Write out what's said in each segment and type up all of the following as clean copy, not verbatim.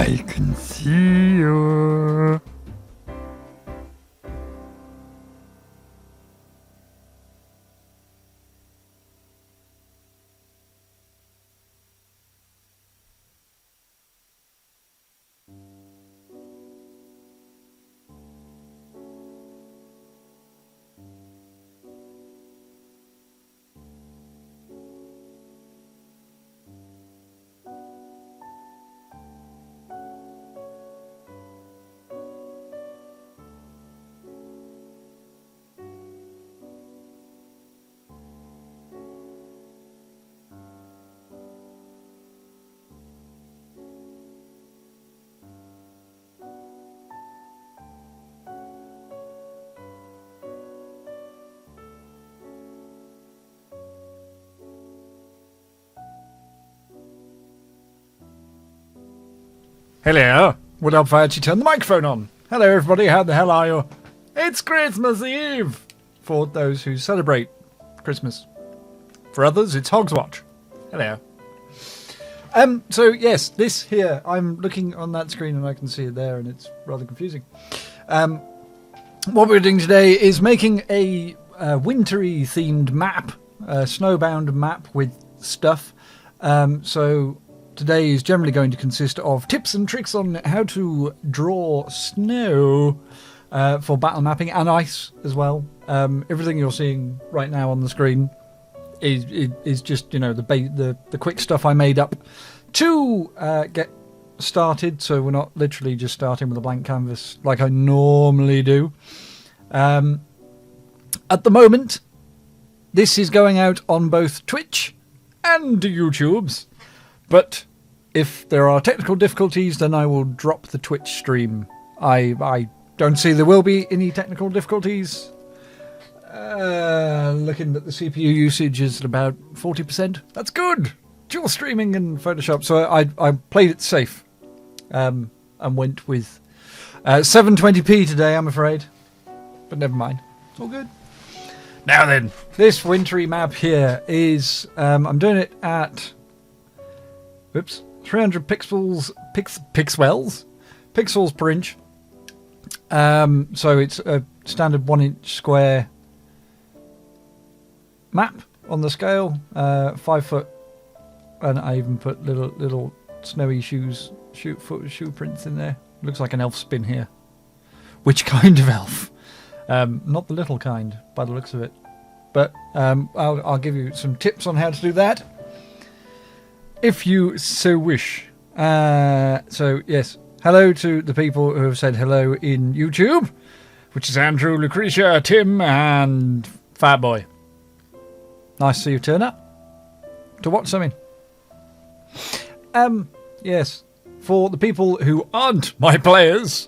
I can see you. Hello. What up if I actually turn the microphone on? Hello everybody, how the hell are you? It's Christmas Eve! For those who celebrate Christmas. For others, it's Hogswatch. Hello. So yes, this here, I'm looking on that screen and I can see it there and it's rather confusing. What we're doing today is making a wintry themed map, a snowbound map with stuff. So today is generally going to consist of tips and tricks on how to draw snow for battle mapping and ice as well. Everything you're seeing right now on the screen is just, you know, the quick stuff I made up to get started, so we're not literally just starting with a blank canvas like I normally do. At the moment, this is going out on both Twitch and YouTube's. But if there are technical difficulties, then I will drop the Twitch stream. I don't see there will be any technical difficulties. Looking at the CPU usage is at about 40%. That's good. Dual streaming and Photoshop. So I played it safe. And went with 720p today, I'm afraid. But never mind. It's all good. Now then, this wintry map here is... I'm doing it at... Whoops. 300 pixels per inch. So it's a standard 1-inch square map on the scale. 5 foot, and I even put little snowy shoe prints in there. Looks like an elf spin here. Which kind of elf? Not the little kind, by the looks of it. But I'll give you some tips on how to do that, if you so wish. So, yes. Hello to the people who have said hello in YouTube, which is Andrew, Lucretia, Tim, and Fatboy. Nice to see you turn up to watch something. Yes. For the people who aren't my players,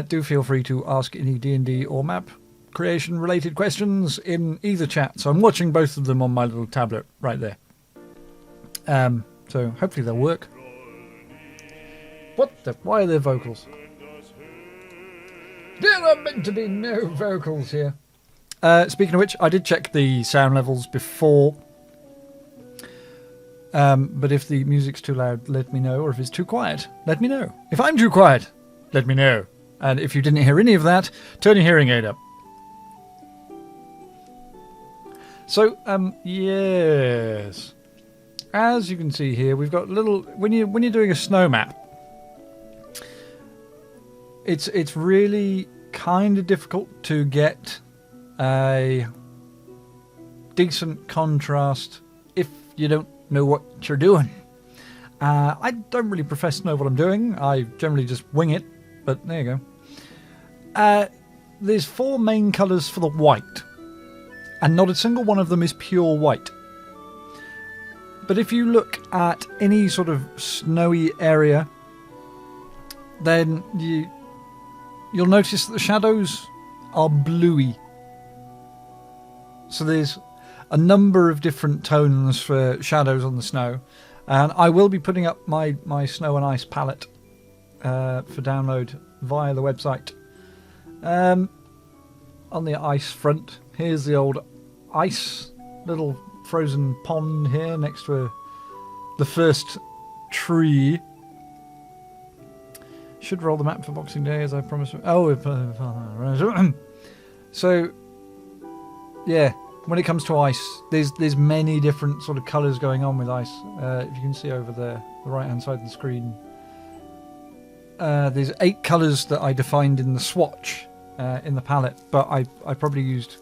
do feel free to ask any D&D or map creation related questions in either chat. So I'm watching both of them on my little tablet right there. So hopefully they'll work. Why are there vocals? There are meant to be no vocals here. Speaking of which, I did check the sound levels before. But if the music's too loud, let me know. Or if it's too quiet, let me know. If I'm too quiet, let me know. And if you didn't hear any of that, turn your hearing aid up. So, yes. As you can see here, we've got little... When you're doing a snow map, it's really kind of difficult to get a decent contrast if you don't know what you're doing. I don't really profess to know what I'm doing. I generally just wing it, but there you go. There's 4 main colours for the white, and not a single one of them is pure white. But if you look at any sort of snowy area, then you'll notice that the shadows are bluey. So there's a number of different tones for shadows on the snow, and I will be putting up my snow and ice palette for download via the website. On the ice front, here's the old ice little frozen pond here next to the first tree. Should roll the map for Boxing Day, as I promised. Oh, so yeah. When it comes to ice, there's many different sort of colours going on with ice. If you can see over there, the right-hand side of the screen, there's 8 colours that I defined in the swatch in the palette, but I probably used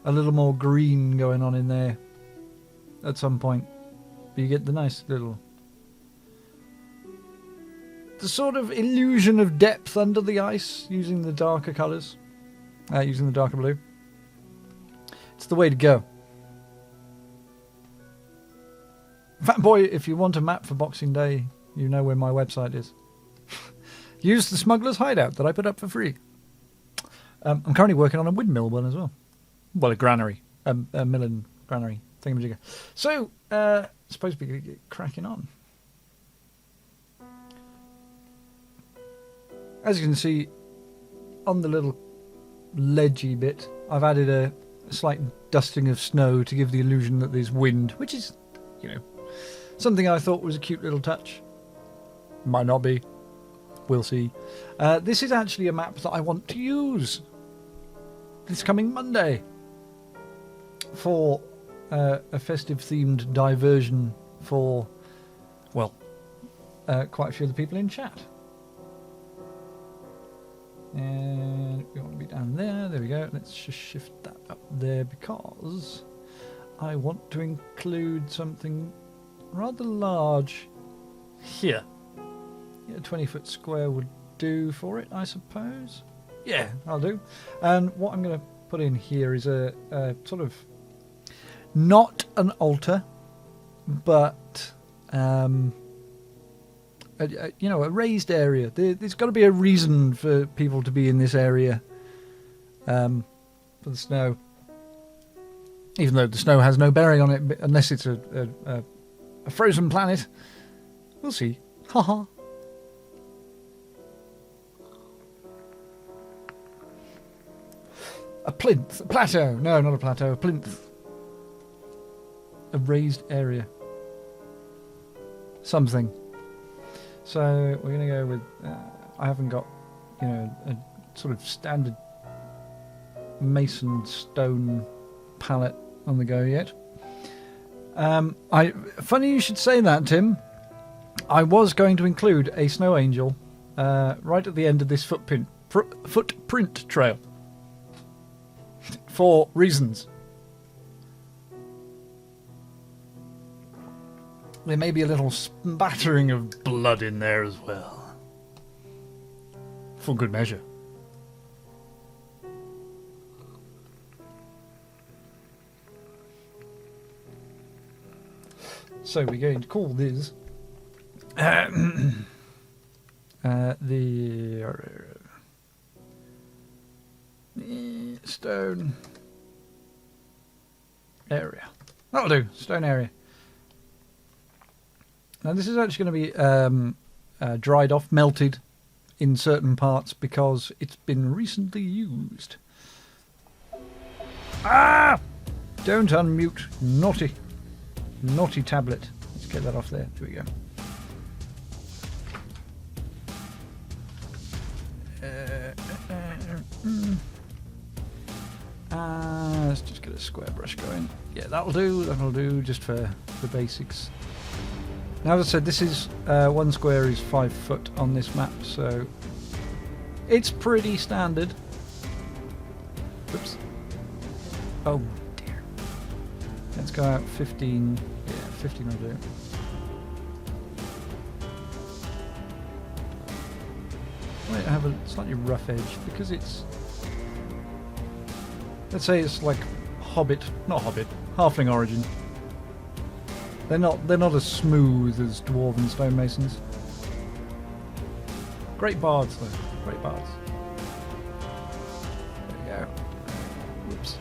a little more green going on in there at some point. But you get the nice little... the sort of illusion of depth under the ice using the darker colours, using the darker blue. It's the way to go. Fat boy, if you want a map for Boxing Day, you know where my website is. Use the Smuggler's Hideout that I put up for free. I'm currently working on a windmill one as well. Well, a granary. A mill and granary thingamajigger. So, supposed to be get cracking on. As you can see, on the little ledgy bit, I've added a slight dusting of snow to give the illusion that there's wind, which is, you know, something I thought was a cute little touch. Might not be. We'll see. This is actually a map that I want to use this coming Monday for a festive themed diversion for, well, quite a few of the people in chat. And we want to be down there. There we go. Let's just shift that up there because I want to include something rather large here. Yeah, a 20-foot square would do for it, I suppose. Yeah, I'll do. And what I'm going to put in here is a sort of not an altar, but you know, a raised area. There's got to be a reason for people to be in this area for the snow. Even though the snow has no bearing on it, unless it's a frozen planet. We'll see. Haha. A plinth. A plateau. No, not a plateau. A plinth. A raised area. Something. So we're going to go with, I haven't got, you know, a sort of standard mason stone palette on the go yet. Funny you should say that, Tim. I was going to include a snow angel right at the end of this footprint trail. For reasons. There may be a little spattering of blood in there as well. For good measure. So we're going to call this the stone area. That'll do. Stone area. Now this is actually going to be dried off, melted in certain parts because it's been recently used. Ah! Don't unmute. Naughty. Naughty tablet. Let's get that off there. There we go. Let's just get a square brush going. Yeah, that'll do. That'll do just for the basics. Now, as I said, this is 1 square is 5 foot on this map, so it's pretty standard. Oops. Oh dear. Let's go out 15. Yeah, 15 will do. Might have a slightly rough edge because it's. Let's say it's like halfling origin. They're not as smooth as dwarven stonemasons. Great bards though. Great bards. There we go. Whoops.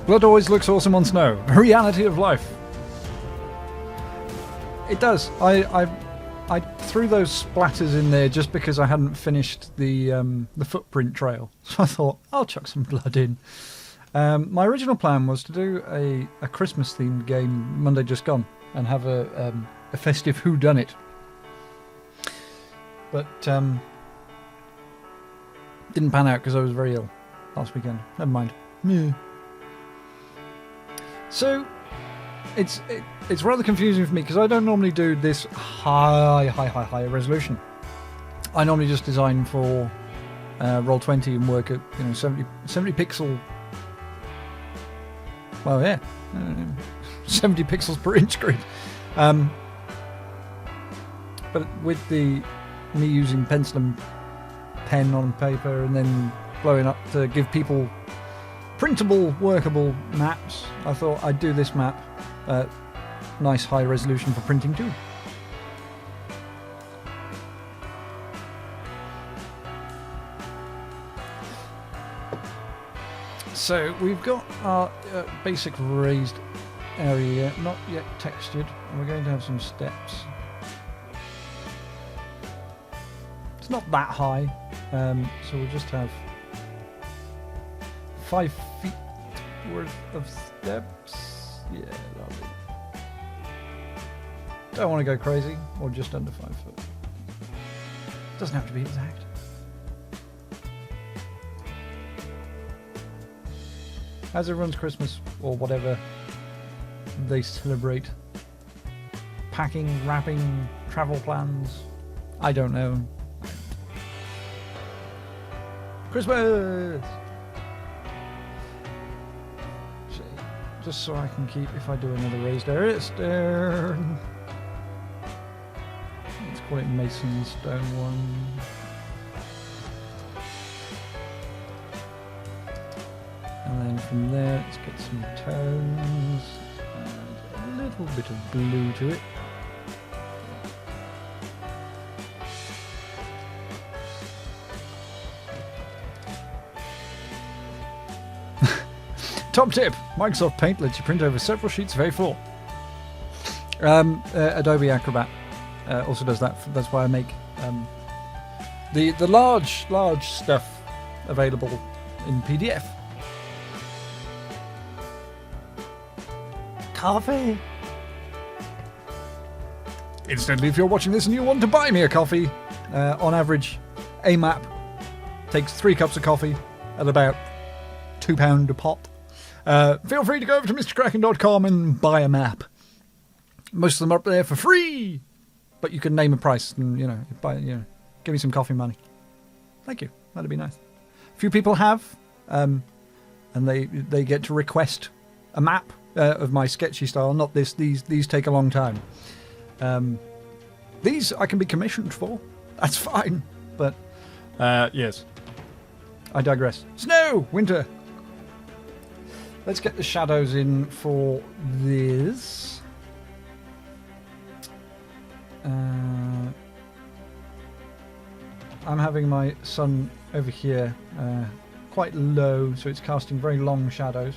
Blood always looks awesome on snow. A reality of life. It does. I threw those splatters in there just because I hadn't finished the footprint trail. So I thought, I'll chuck some blood in. My original plan was to do a Christmas-themed game Monday just gone and have a festive whodunit. But didn't pan out because I was very ill last weekend. Never mind. Yeah. So it's rather confusing for me because I don't normally do this high resolution. I normally just design for Roll20 and work at 70 pixel. Well, yeah, 70 pixels per inch grid. But with me using pencil and pen on paper and then blowing up to give people printable, workable maps, I thought I'd do this map nice high resolution for printing too. So we've got our basic raised area, not yet textured, and we're going to have some steps. It's not that high, so we'll just have 5 feet worth of steps. Yeah, that'll be. Don't want to go crazy, or just under 5 foot. Doesn't have to be exact. How's everyone's Christmas, or whatever they celebrate? Packing, wrapping, travel plans? I don't know. Christmas! Just so I can keep, if I do another raised area, stone. Let's call it Mason Stone 1. And then from there, let's get some tones and a little bit of blue to it. Top tip, Microsoft Paint lets you print over several sheets of A4. Adobe Acrobat also does that. That's why I make the large stuff available in PDF. Coffee. Incidentally, if you're watching this and you want to buy me a coffee, on average, a map takes 3 cups of coffee at about £2 a pop. Feel free to go over to MrKraken.com and buy a map. Most of them are up there for free, but you can name a price and give me some coffee money. Thank you. That'd be nice. A few people have, and they get to request a map of my sketchy style. Not this. These take a long time. These I can be commissioned for. That's fine. But yes, I digress. Snow, winter. Let's get the shadows in for this. I'm having my sun over here quite low, so it's casting very long shadows.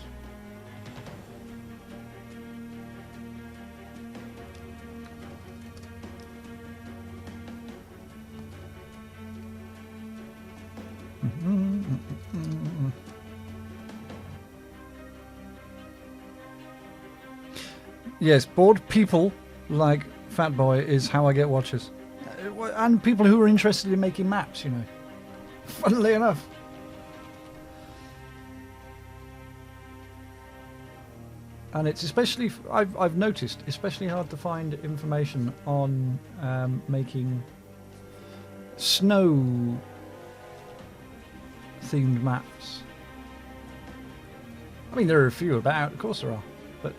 Yes, bored people like Fat Boy is how I get watchers. And people who are interested in making maps, Funnily enough. And it's especially, I've noticed, especially hard to find information on making snow-themed maps. I mean, there are a few about, of course there are, but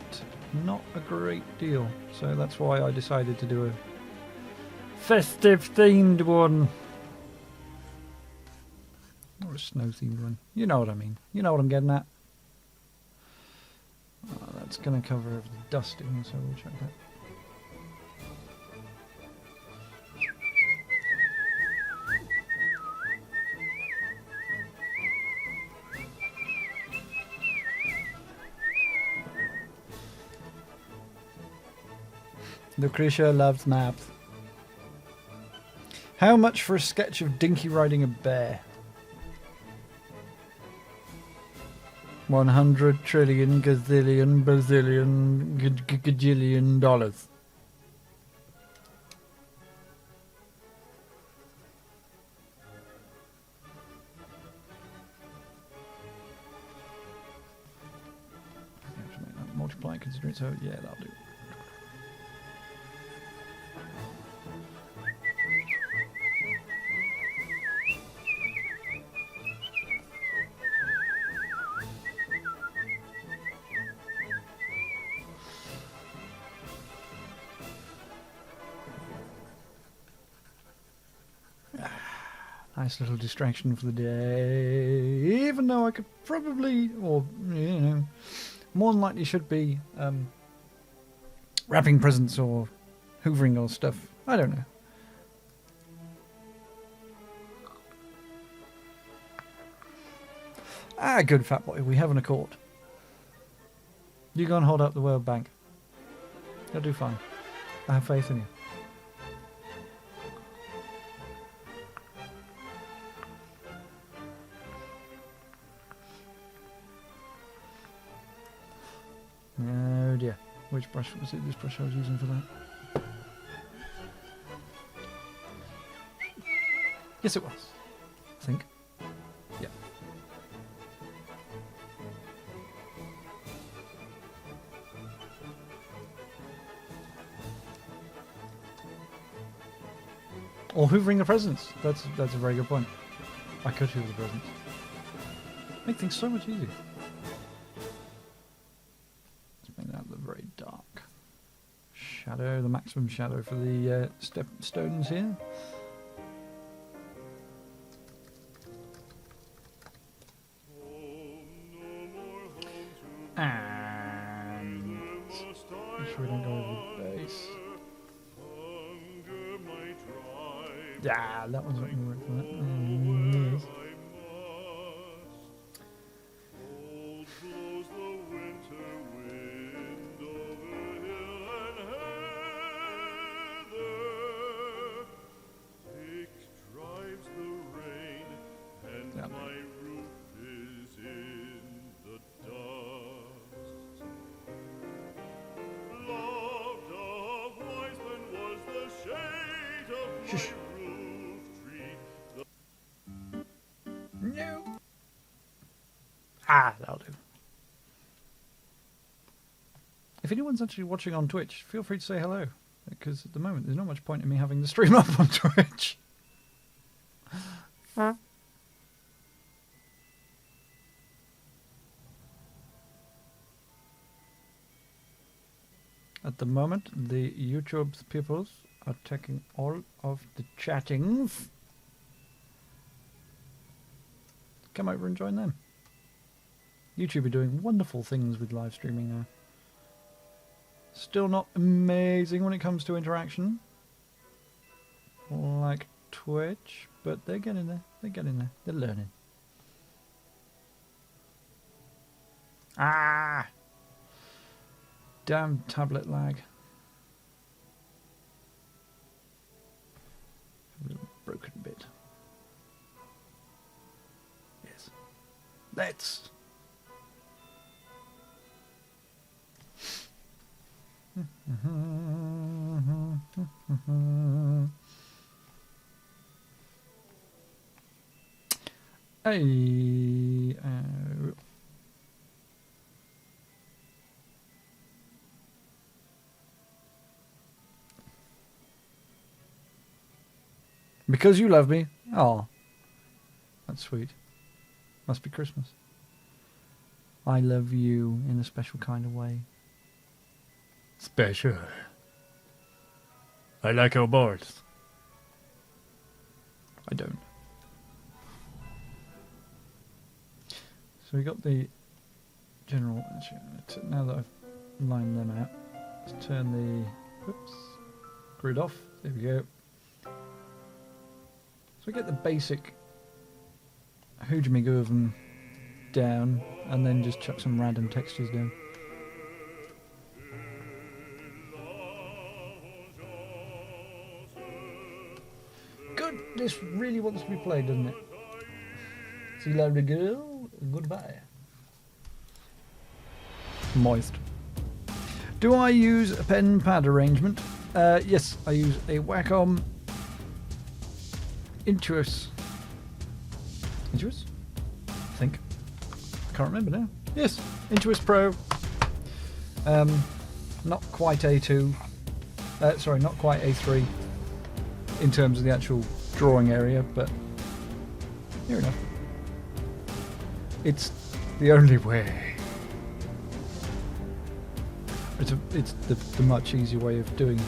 not a great deal. So that's why I decided to do a festive-themed one. Or a snow-themed one. You know what I mean. You know what I'm getting at. Oh, that's going to cover the dusting, so we'll check that. Lucretia loves maps. How much for a sketch of Dinky riding a bear? 100 trillion gazillion bazillion gajillion dollars. Multiply considering so yeah, that'll do. Nice little distraction for the day. Even though I could probably, or you know, more than likely should be wrapping presents or hoovering or stuff. I don't know. Ah, good fat boy. We have an accord. You go and hold up the World Bank. You'll do fine. I have faith in you. Oh dear. Which brush was it? This brush I was using for that? Yes, it was. I think. Yeah. Or hoovering the presents. That's a very good point. I could hoover the presents. Make things so much easier. Very dark shadow, the maximum shadow for the stones here. And make sure we don't go over the base. Yeah, that one's not going to work for that. Yes. No. Ah, that'll do. If anyone's actually watching on Twitch, feel free to say hello. Because at the moment, there's not much point in me having the stream up on Twitch. At the moment, the YouTube's peoples are taking all of the chattings. Come over and join them. YouTube are doing wonderful things with live streaming now. Still not amazing when it comes to interaction, like Twitch, but they're getting there. They're getting there. They're learning. Ah! Damn tablet lag. A little broken bit. Yes. Let's. Hey. Because you love me. Oh, that's sweet. Must be Christmas. I love you in a special kind of way. Special. I like our boards. I don't. So we got the general. Actually, now that I've lined them out, let's turn the grid off. There we go. So we get the basic hoojamigoo of them down, and then just chuck some random textures down. Good Blacklist really wants to be played, doesn't it? See you later, girl. Goodbye. Moist. Do I use a pen pad arrangement? Yes, I use a Wacom Intuos. Intuos? I think. I can't remember now. Yes, Intuos Pro. Not quite A2. Sorry, not quite A3 in terms of the actual drawing area, but near enough. It's the only way. It's the much easier way of doing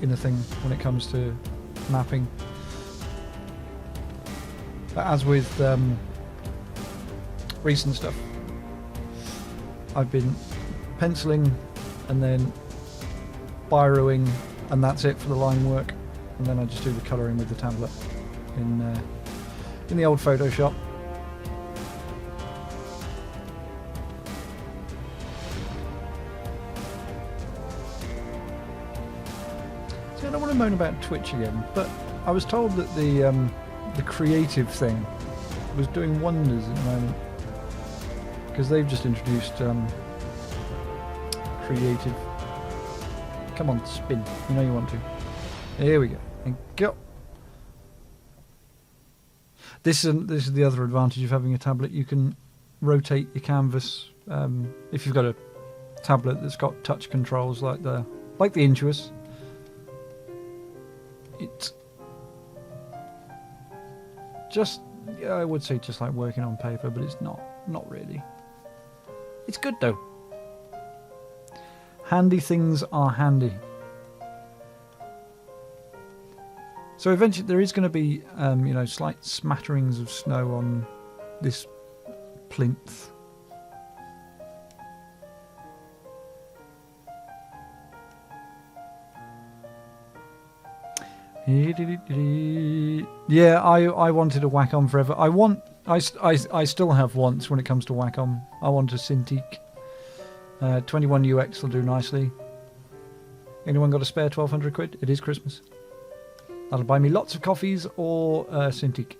anything when it comes to mapping. But as with recent stuff, I've been penciling and then biroing, and that's it for the line work. And then I just do the colouring with the tablet in the old Photoshop. See, I don't want to moan about Twitch again, but I was told that the creative thing was doing wonders at the moment, because they've just introduced creative. Come on, spin. You know you want to. Here we go. And go. This is the other advantage of having a tablet. You can rotate your canvas if you've got a tablet that's got touch controls like the Intuos. It's just, yeah, I would say just like working on paper, but it's not really. It's good though. Handy things are handy. So eventually there is going to be, slight smatterings of snow on this plinth. Yeah, I wanted a Wacom forever. I still have wants when it comes to Wacom. I want a Cintiq. 21UX will do nicely. Anyone got a spare 1,200 quid? It is Christmas. That'll buy me lots of coffees or Cintiq.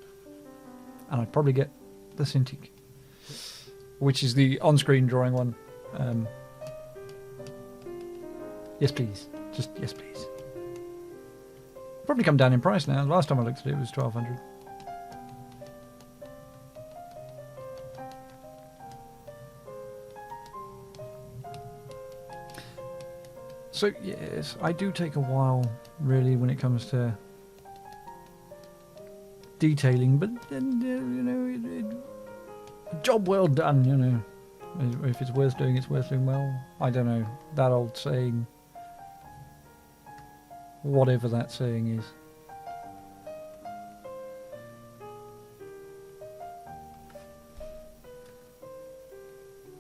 And I'd probably get the Cintiq, which is the on-screen drawing one. Yes, please. Just yes, please. Probably come down in price now. Last time I looked at it, it was 1,200. So yes, I do take a while, really, when it comes to detailing, but job well done, If it's worth doing, it's worth doing well. I don't know, that old saying, whatever that saying is.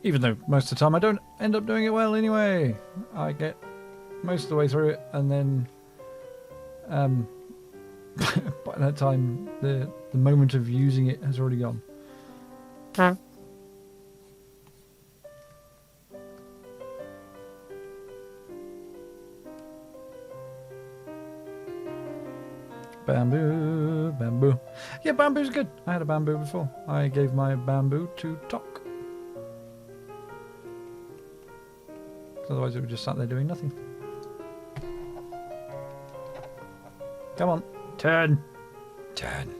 Even though most of the time I don't end up doing it well anyway. I get most of the way through it, and then by that time the moment of using it has already gone. Bamboo. Yeah, bamboo's good. I had a bamboo before. I gave my bamboo to Tok. Otherwise it would just sat there doing nothing. Come on. Turn. Turn.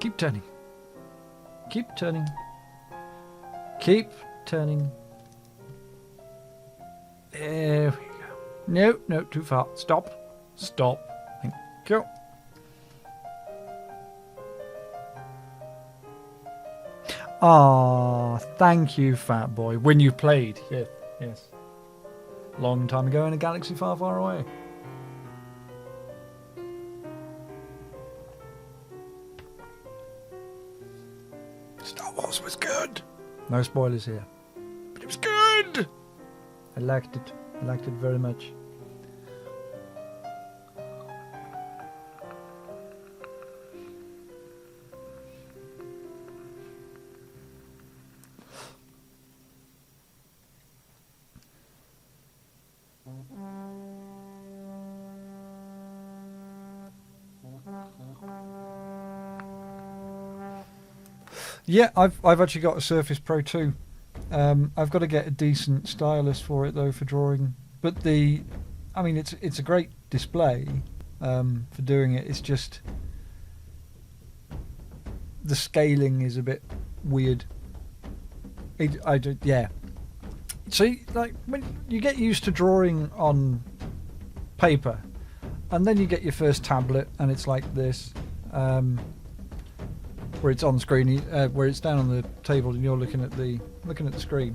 Keep turning. Keep turning. Keep turning. There we go. No, too far. Stop. Stop. Thank you. Ah, thank you, fat boy. When you played. Yes. Long time ago in a galaxy far, far away. Star Wars was good. No spoilers here. But it was good. I liked it. I liked it very much. Yeah, I've actually got a Surface Pro 2. I've got to get a decent stylus for it though for drawing. But I mean, it's a great display for doing it. It's just the scaling is a bit weird. Yeah. So like when you get used to drawing on paper, and then you get your first tablet, and it's like this. Where it's on screen, where it's down on the table, and you're looking at the screen,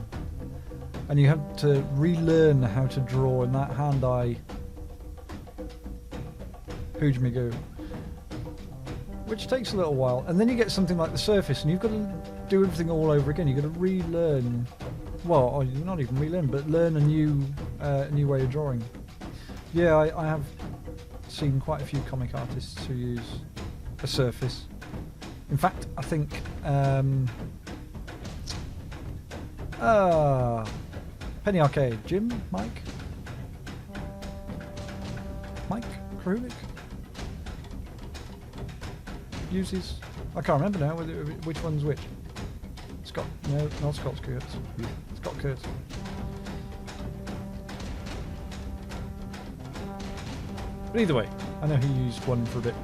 and you have to relearn how to draw in that hand-eye hoojamigoo, which takes a little while. And then you get something like the Surface, and you've got to do everything all over again. You've got to relearn, well, not even relearn, but learn a new way of drawing. Yeah, I have seen quite a few comic artists who use a Surface. In fact, I think Penny Arcade, Jim, Mike Krahulik uses. I can't remember now which one's which. Scott, no, not Scott Kurtz. Scott Kurtz. But either way, I know he used one for a bit.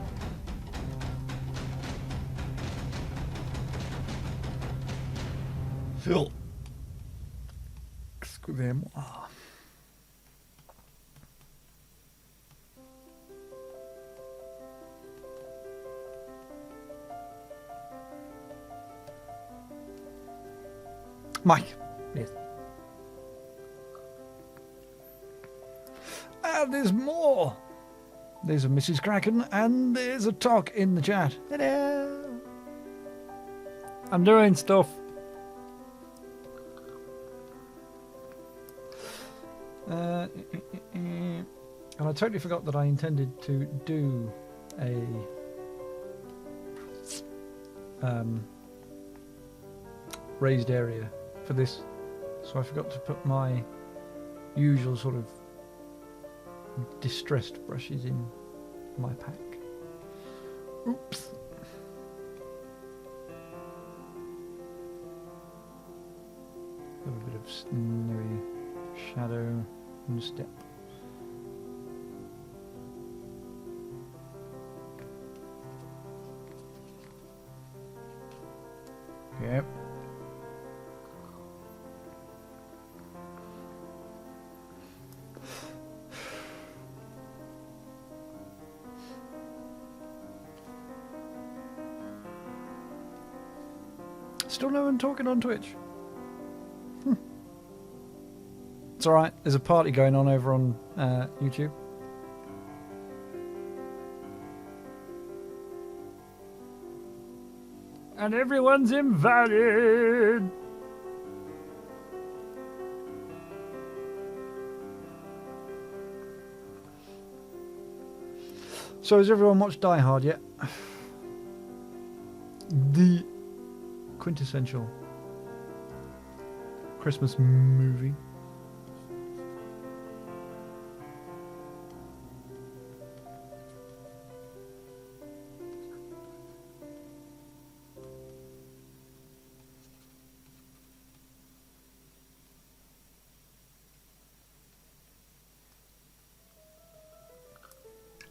Phil. Excusez-moi. Mike. Yes. And there's more. There's a MrKraken and there's a talk in the chat. Hello. I'm doing stuff. And I totally forgot that I intended to do a raised area for this, so I forgot to put my usual sort of distressed brushes in my pack. Oops. A little bit of snowy shadow on the step. Yep. Still no one talking on Twitch. It's alright, there's a party going on over on YouTube. And everyone's invited! So has everyone watched Die Hard yet? The quintessential Christmas movie.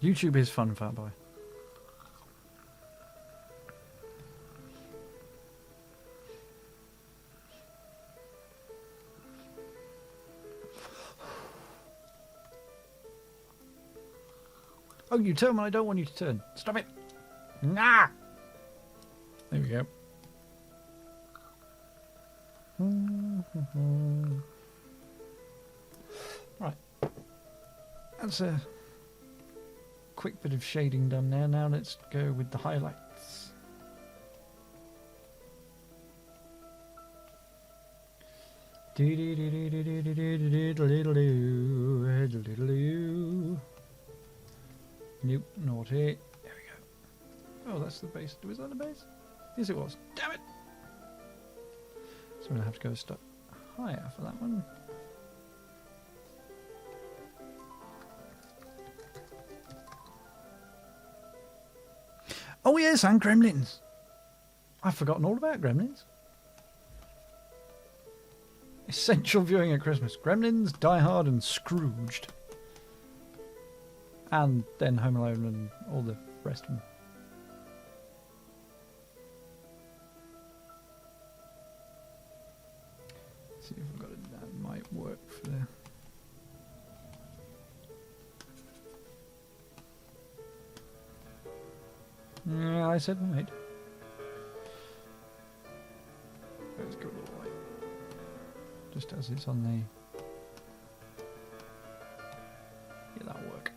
YouTube is fun, fat boy. Oh, you turn when I don't want you to turn. Stop it. Nah. There we go. Right. That's a quick bit of shading done there. Now let's go with the highlights. Nope, naughty. There we go. Oh, that's the base. Was that the base? Yes, it was. Damn it! So I'm going to have to go a step higher for that one. Oh yes, and Gremlins. I've forgotten all about Gremlins. Essential viewing at Christmas. Gremlins, Die Hard and Scrooged. And then Home Alone and all the rest of them. Let's see if I've got it. That might work for the... Yeah, I said right. Let's go the way. Just as it's on the... Yeah, that'll work.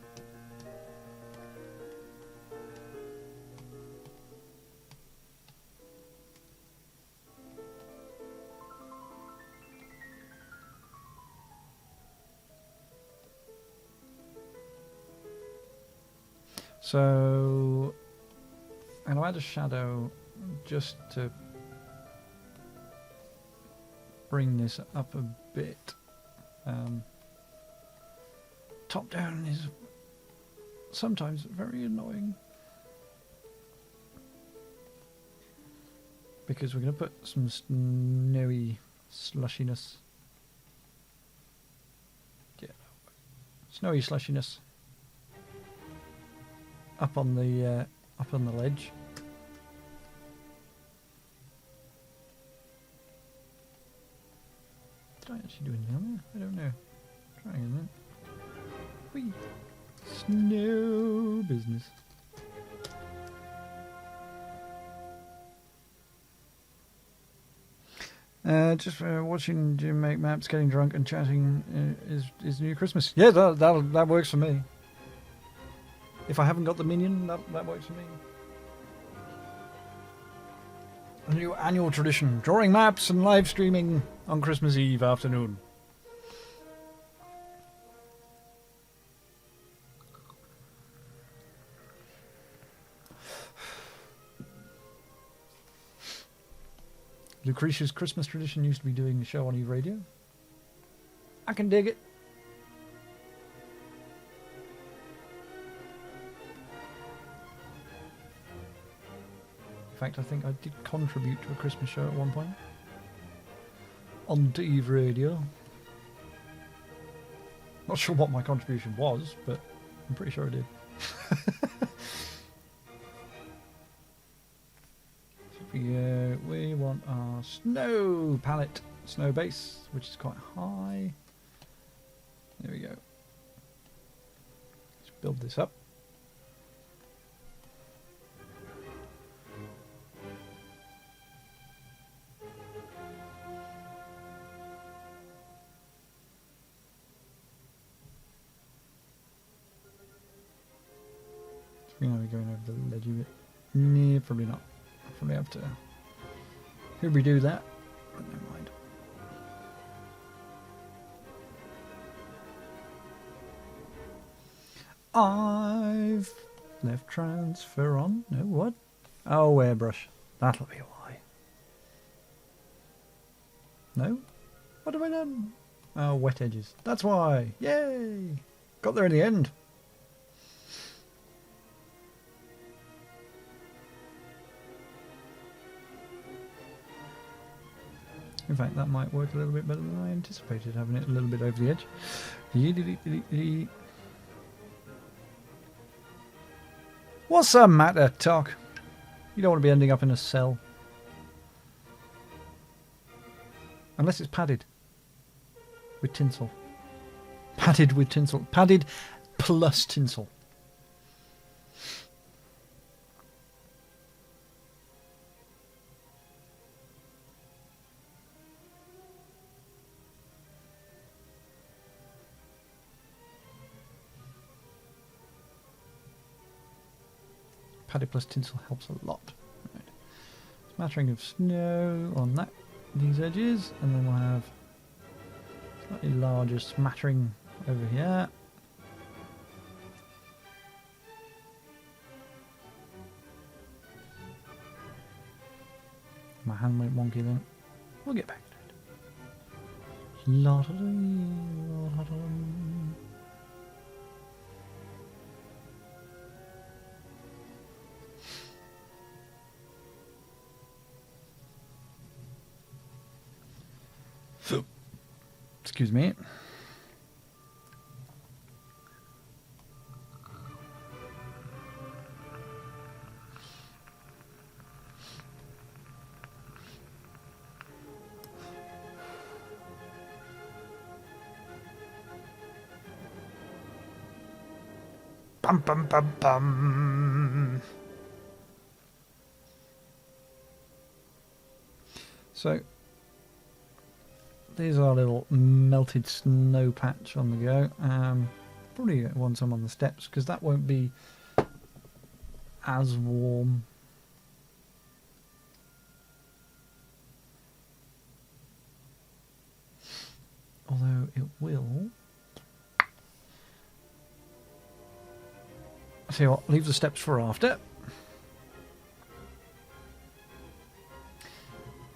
So... I'm going to add a shadow just to bring this up a bit. Top down is sometimes very annoying because we're going to put some snowy slushiness. Yeah, snowy slushiness up on the ledge. Did I actually do anything on there? I don't know. Try again then. Whee! Snow business. Just watching Jim make maps, getting drunk and chatting is New Christmas. Yeah, that works for me. If I haven't got the minion, that works for me. A new annual tradition, drawing maps and live streaming on Christmas Eve afternoon. Lucretia's Christmas tradition used to be doing the show on Eve Radio. I can dig it. In fact, I think I did contribute to a Christmas show at one point. On Eve Radio. Not sure what my contribution was, but I'm pretty sure I did. We want our snow palette, snow base, which is quite high. There we go. Let's build this up. Are we going over the ledge a bit? No, probably not. I'll probably have to redo that. But never mind. I've left transfer on. No, what? Oh, airbrush. That'll be why. No? What have I done? Oh, wet edges. That's why. Yay! Got there in the end. In fact, that might work a little bit better than I anticipated, having it a little bit over the edge. What's the matter, Toc? You don't want to be ending up in a cell. Unless it's padded. With tinsel. Padded with tinsel. Padded plus tinsel. Padded plus tinsel helps a lot. Right. Smattering of snow on these edges, and then we'll have slightly larger smattering over here. My hand went wonky then. We'll get back to it. Excuse me. Bum bum bum bum. So these are a little melted snow patch on the go. Probably want some on the steps because that won't be as warm. Although it will. I tell you what, leave the steps for after.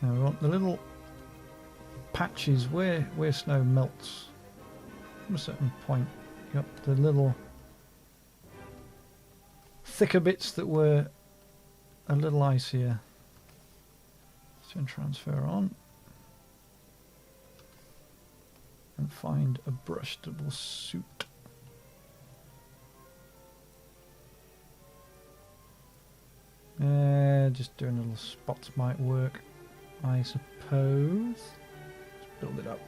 Now we want the little patches where snow melts from a certain point. You got the little thicker bits that were a little icier. So transfer on and find a brush that will suit. Just doing little spots might work, I suppose. Let's build it up.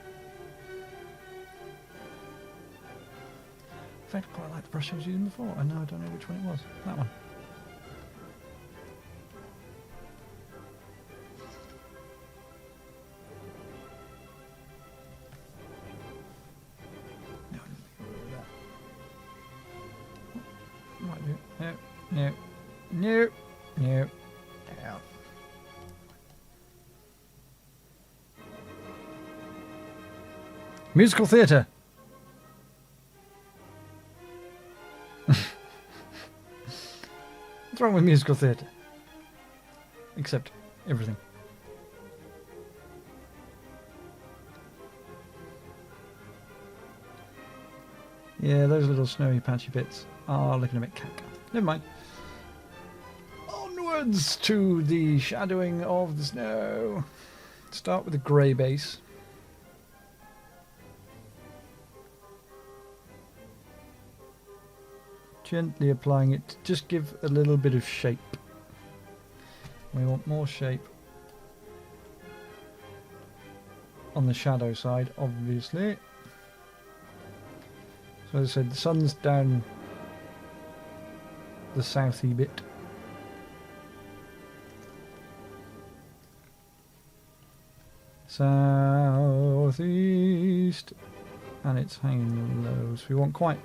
In fact, I quite like the brush I was using before, and now I don't know which one it was. That one. No, might do. No, no, no, no. Out. Musical theatre. What's wrong with musical theatre? Except everything. Yeah, those little snowy patchy bits are looking a bit cack. Never mind. Onwards to the shadowing of the snow. Start with a grey base. Gently applying it to just give a little bit of shape. We want more shape on the shadow side, obviously. So as I said, the sun's down the southy bit. Southeast, and it's hanging low, so we want quite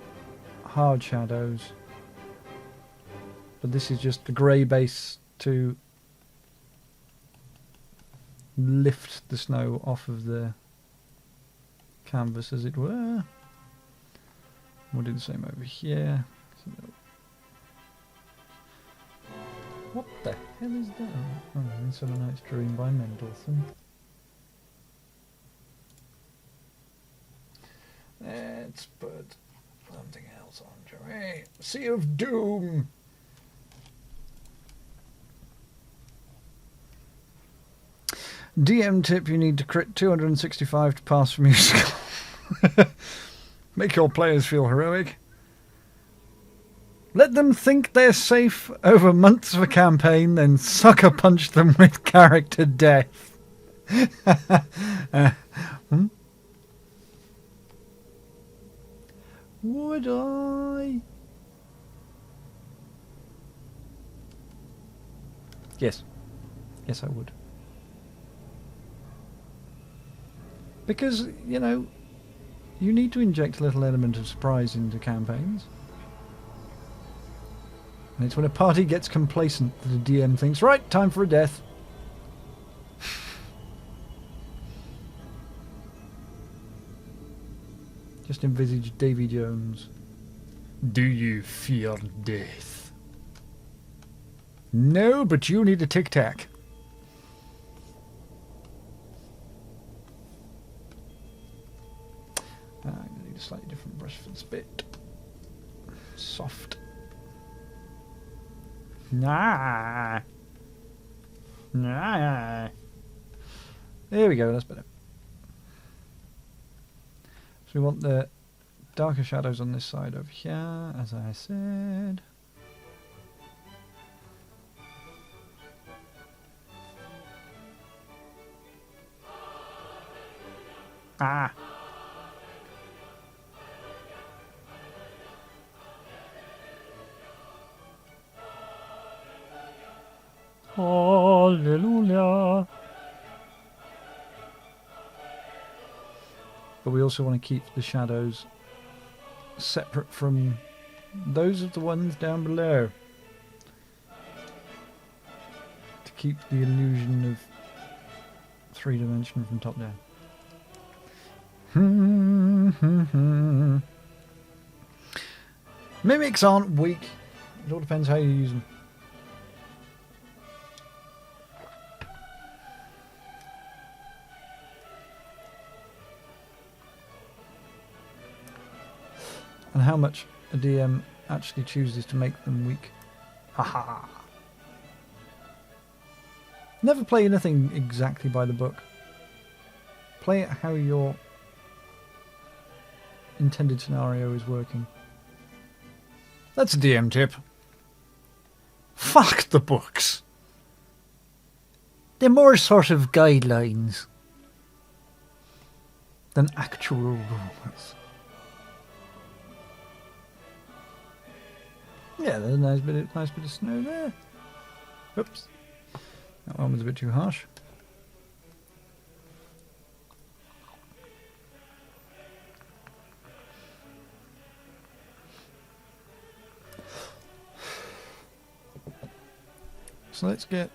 hard shadows, but this is just the grey base to lift the snow off of the canvas, as it were. We'll do the same over here. What the hell is that? Oh, it's a nice drawing by Mendelssohn. Let's put something else on, Joey. Sea of Doom. DM tip: you need to crit 265 to pass for musical. Make your players feel heroic. Let them think they're safe over months of a campaign, then sucker punch them with character death. Would I? Yes. Yes, I would. Because, you know, you need to inject a little element of surprise into campaigns. And it's when a party gets complacent that the DM thinks, right, time for a death. Just envisage Davy Jones. Do you fear death? No, but you need a tic-tac. I'm going to need a slightly different brush for this bit. Soft. Nah. Nah. There we go, that's better. we want the darker shadows on this side over here, as I said. Ah! Hallelujah! But we also want to keep the shadows separate from those of the ones down below, to keep the illusion of three-dimension from top down. Mimics aren't weak. It all depends how you use them. And how much a DM actually chooses to make them weak. Haha. Never play anything exactly by the book. Play it how your intended scenario is working. That's a DM tip. Fuck the books. They're more sort of guidelines than actual rules. Yeah, there's a nice bit of snow there. Oops. That one was a bit too harsh. So let's get...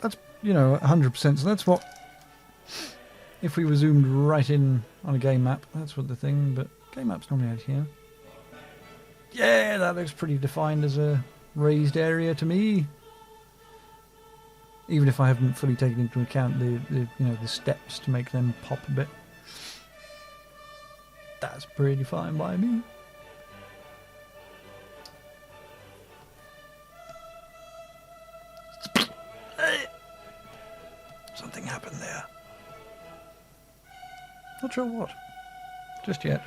That's, 100%. So that's what... If we were zoomed right in on a game map, that's what the thing... But game map's normally out here. Yeah, that looks pretty defined as a raised area to me. Even if I haven't fully taken into account the steps to make them pop a bit. That's pretty fine by me. Something happened there. Not sure what. Just yet.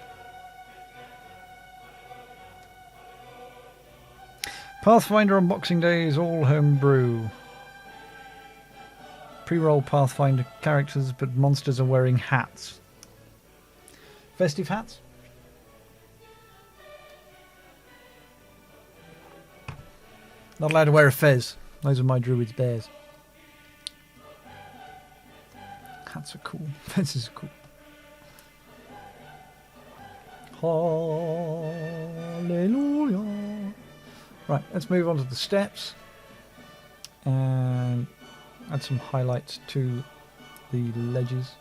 Pathfinder on Boxing Day is all homebrew. Pre-roll Pathfinder characters, but monsters are wearing hats. Festive hats? Not allowed to wear a fez. Those are my druid's bears. Hats are cool. Fezes are cool. Hallelujah. Right, let's move on to the steps and add some highlights to the ledges.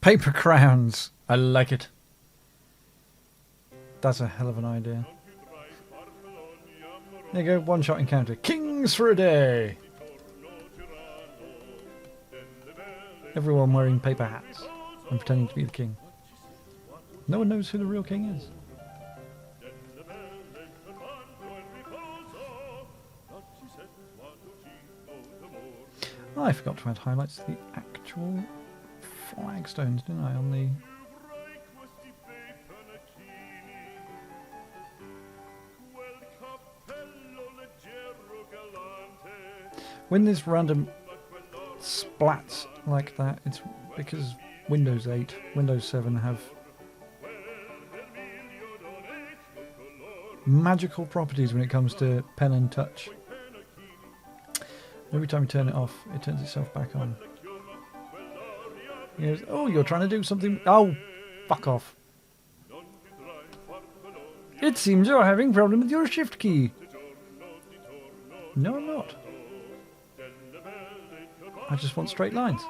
Paper crowns. I like it. That's a hell of an idea. There you go, one-shot encounter. Kings for a day! Everyone wearing paper hats and pretending to be the king. No one knows who the real king is. Oh, I forgot to add highlights to the actual flagstones, didn't I, on the... When there's random splats like that, it's because Windows 8, Windows 7 have magical properties when it comes to pen and touch. Every time you turn it off, it turns itself back on. He goes, oh, you're trying to do something... Oh, fuck off. It seems you're having a problem with your shift key. No, I'm not. I just want straight lines.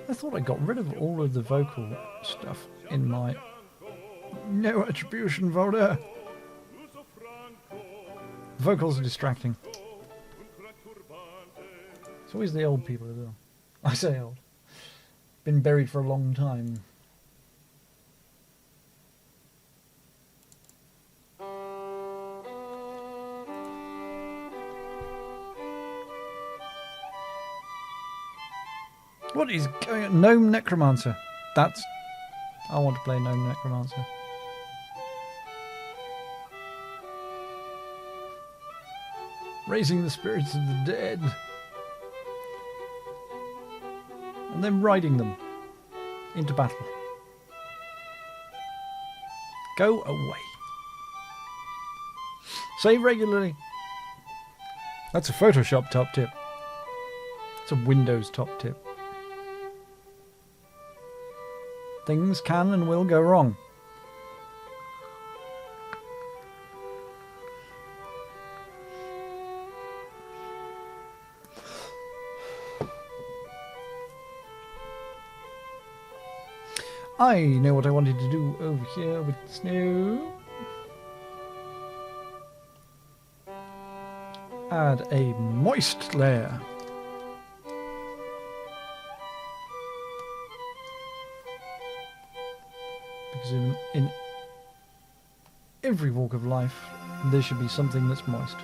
I thought I got rid of all of the vocal stuff in my no attribution folder. Vocals are distracting. It's always the old people as well. I say old. Been buried for a long time. What is going on? Gnome Necromancer. That's... I want to play Gnome Necromancer. Raising the spirits of the dead. And then riding them into battle. Go away. Save regularly. That's a Photoshop top tip. It's a Windows top tip. Things can and will go wrong. I know what I wanted to do over here with snow. Add a moist layer. Because in every walk of life, there should be something that's moist.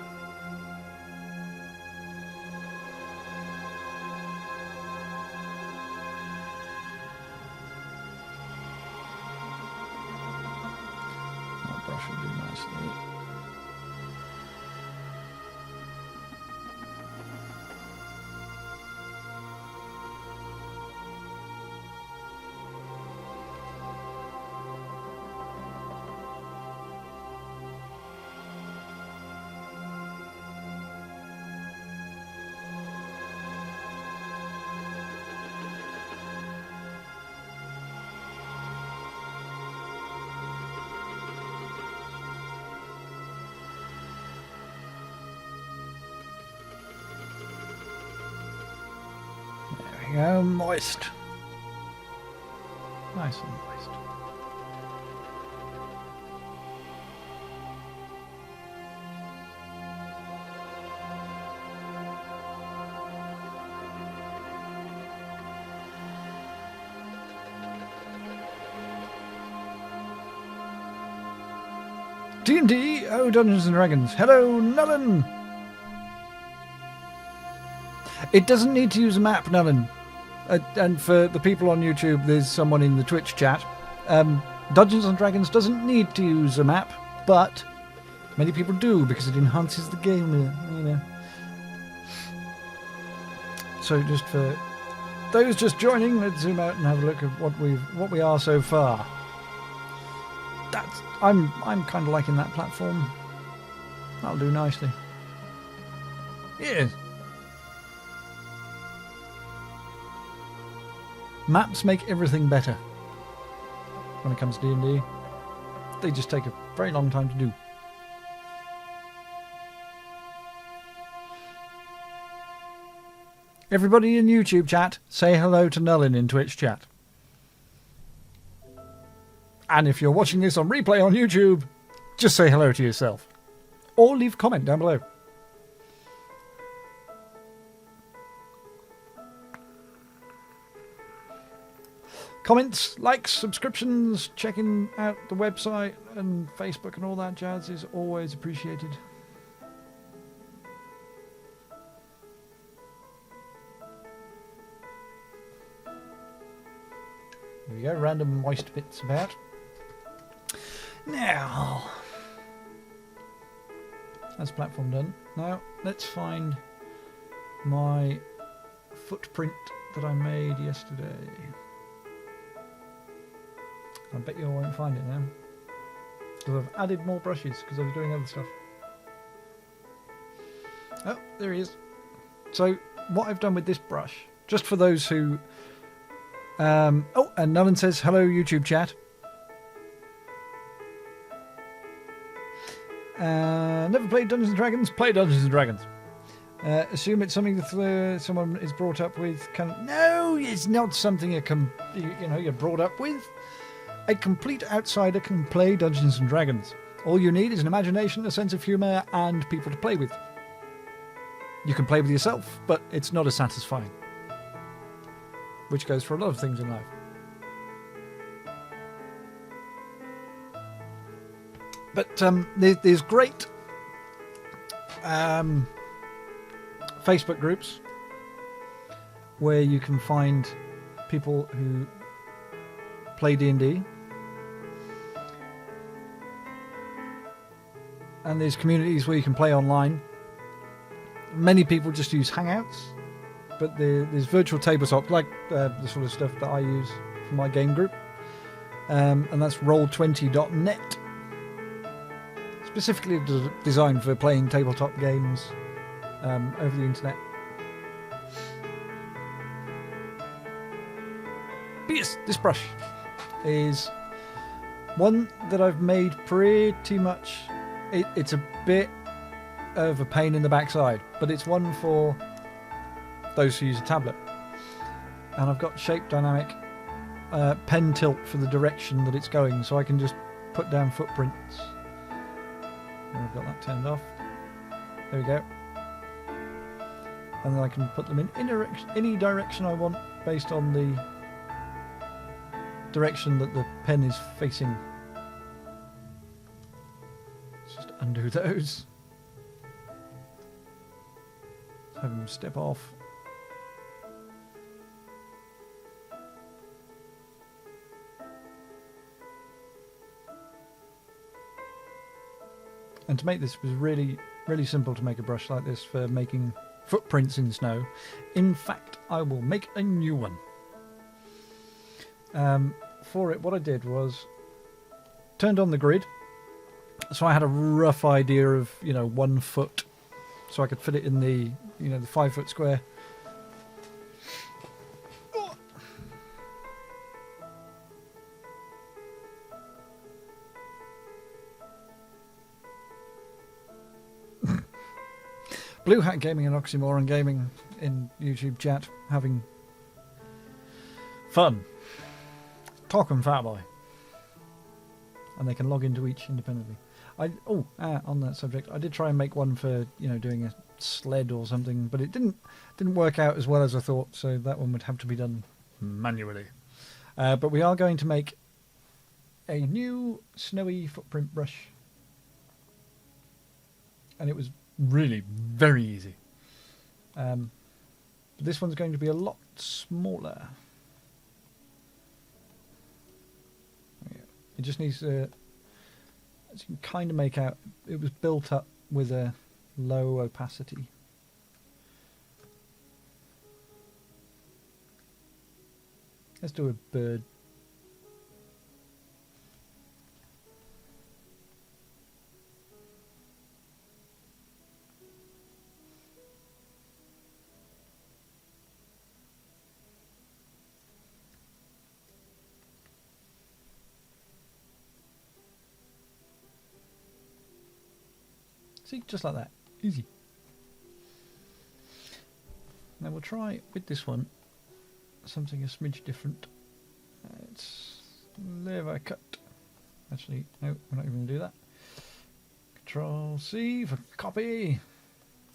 That brush will do nicely. There we go, moist. Nice and moist. D&D, oh Dungeons and Dragons. Hello, Nullen! It doesn't need to use a map, Nullen. And for the people on YouTube, there's someone in the Twitch chat. Dungeons and Dragons doesn't need to use a map, but many people do because it enhances the game, you know. So just for those just joining, let's zoom out and have a look at what we are so far. I'm kind of liking that platform. That'll do nicely. Yes. Maps make everything better when it comes to D&D. They just take a very long time to do. Everybody in YouTube chat, say hello to Nullen in Twitch chat. And if you're watching this on replay on YouTube, just say hello to yourself. Or leave a comment down below. Comments, likes, subscriptions, checking out the website and Facebook and all that jazz is always appreciated. There we go, random moist bits about. Now, that's platform done. Now, let's find my footprint that I made yesterday. I bet you I won't find it now. Because I've added more brushes because I was doing other stuff. Oh, there he is. So what I've done with this brush, just for those who... oh, and Nolan says, hello, YouTube chat. Never played Dungeons & Dragons? Play Dungeons & Dragons. Assume it's something that someone is brought up with. No, it's not something you're brought up with. A complete outsider can play Dungeons & Dragons. All you need is an imagination, a sense of humour, and people to play with. You can play with yourself, but it's not as satisfying. Which goes for a lot of things in life. But there's great Facebook groups where you can find people who play D&D. And there's communities where you can play online. Many people just use Hangouts, but there's virtual tabletop, like the sort of stuff that I use for my game group. And that's roll20.net. Specifically designed for playing tabletop games over the internet. But yes, this brush is one that I've made pretty much... It's a bit of a pain in the backside, but it's one for those who use a tablet. And I've got shape dynamic pen tilt for the direction that it's going, so I can just put down footprints. And I've got that turned off. There we go. And then I can put them in any direction I want based on the direction that the pen is facing. Let's just undo those. Have them step off. And to make this was really, really simple to make a brush like this for making footprints in snow. In fact, I will make a new one. For it, what I did was turned on the grid. So I had a rough idea of, 1 foot. So I could fit it in the, the 5 foot square. Blue Hat Gaming and Oxymoron Gaming in YouTube chat, having fun. Talking Fat Boy. And they can log into each independently. On that subject, I did try and make one for, doing a sled or something, but it didn't work out as well as I thought, so that one would have to be done manually. But we are going to make a new snowy footprint brush. And it was really very easy. But this one's going to be a lot smaller. It just needs to, as you can kind of make out, it was built up with a low opacity. Let's do a bird. See, just like that. Easy. Now we'll try with this one something a smidge different. It's lever cut. Actually, no, we're not even going to do that. Control C for copy.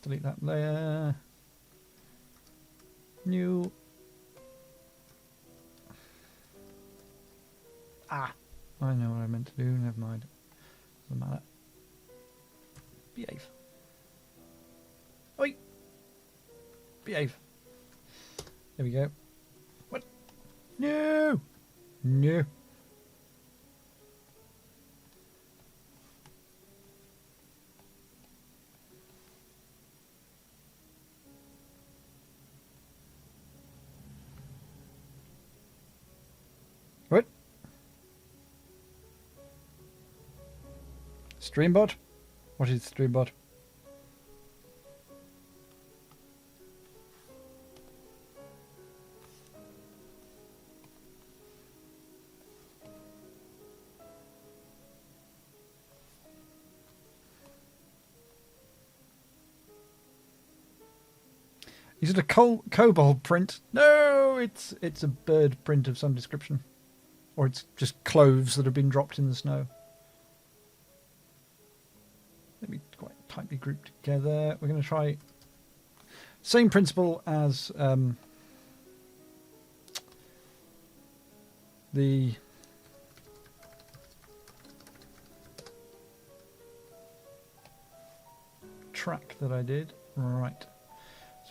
Delete that layer. New. I know what I meant to do. Never mind. Doesn't matter. Behave. Oi! Behave. There we go. What? No! No. What? Streambot? What is Streambot? Is it a kobold print? No, it's a bird print of some description. Or it's just cloves that have been dropped in the snow. Let me quite tightly group together. We're going to try same principle as the track that I did. Right.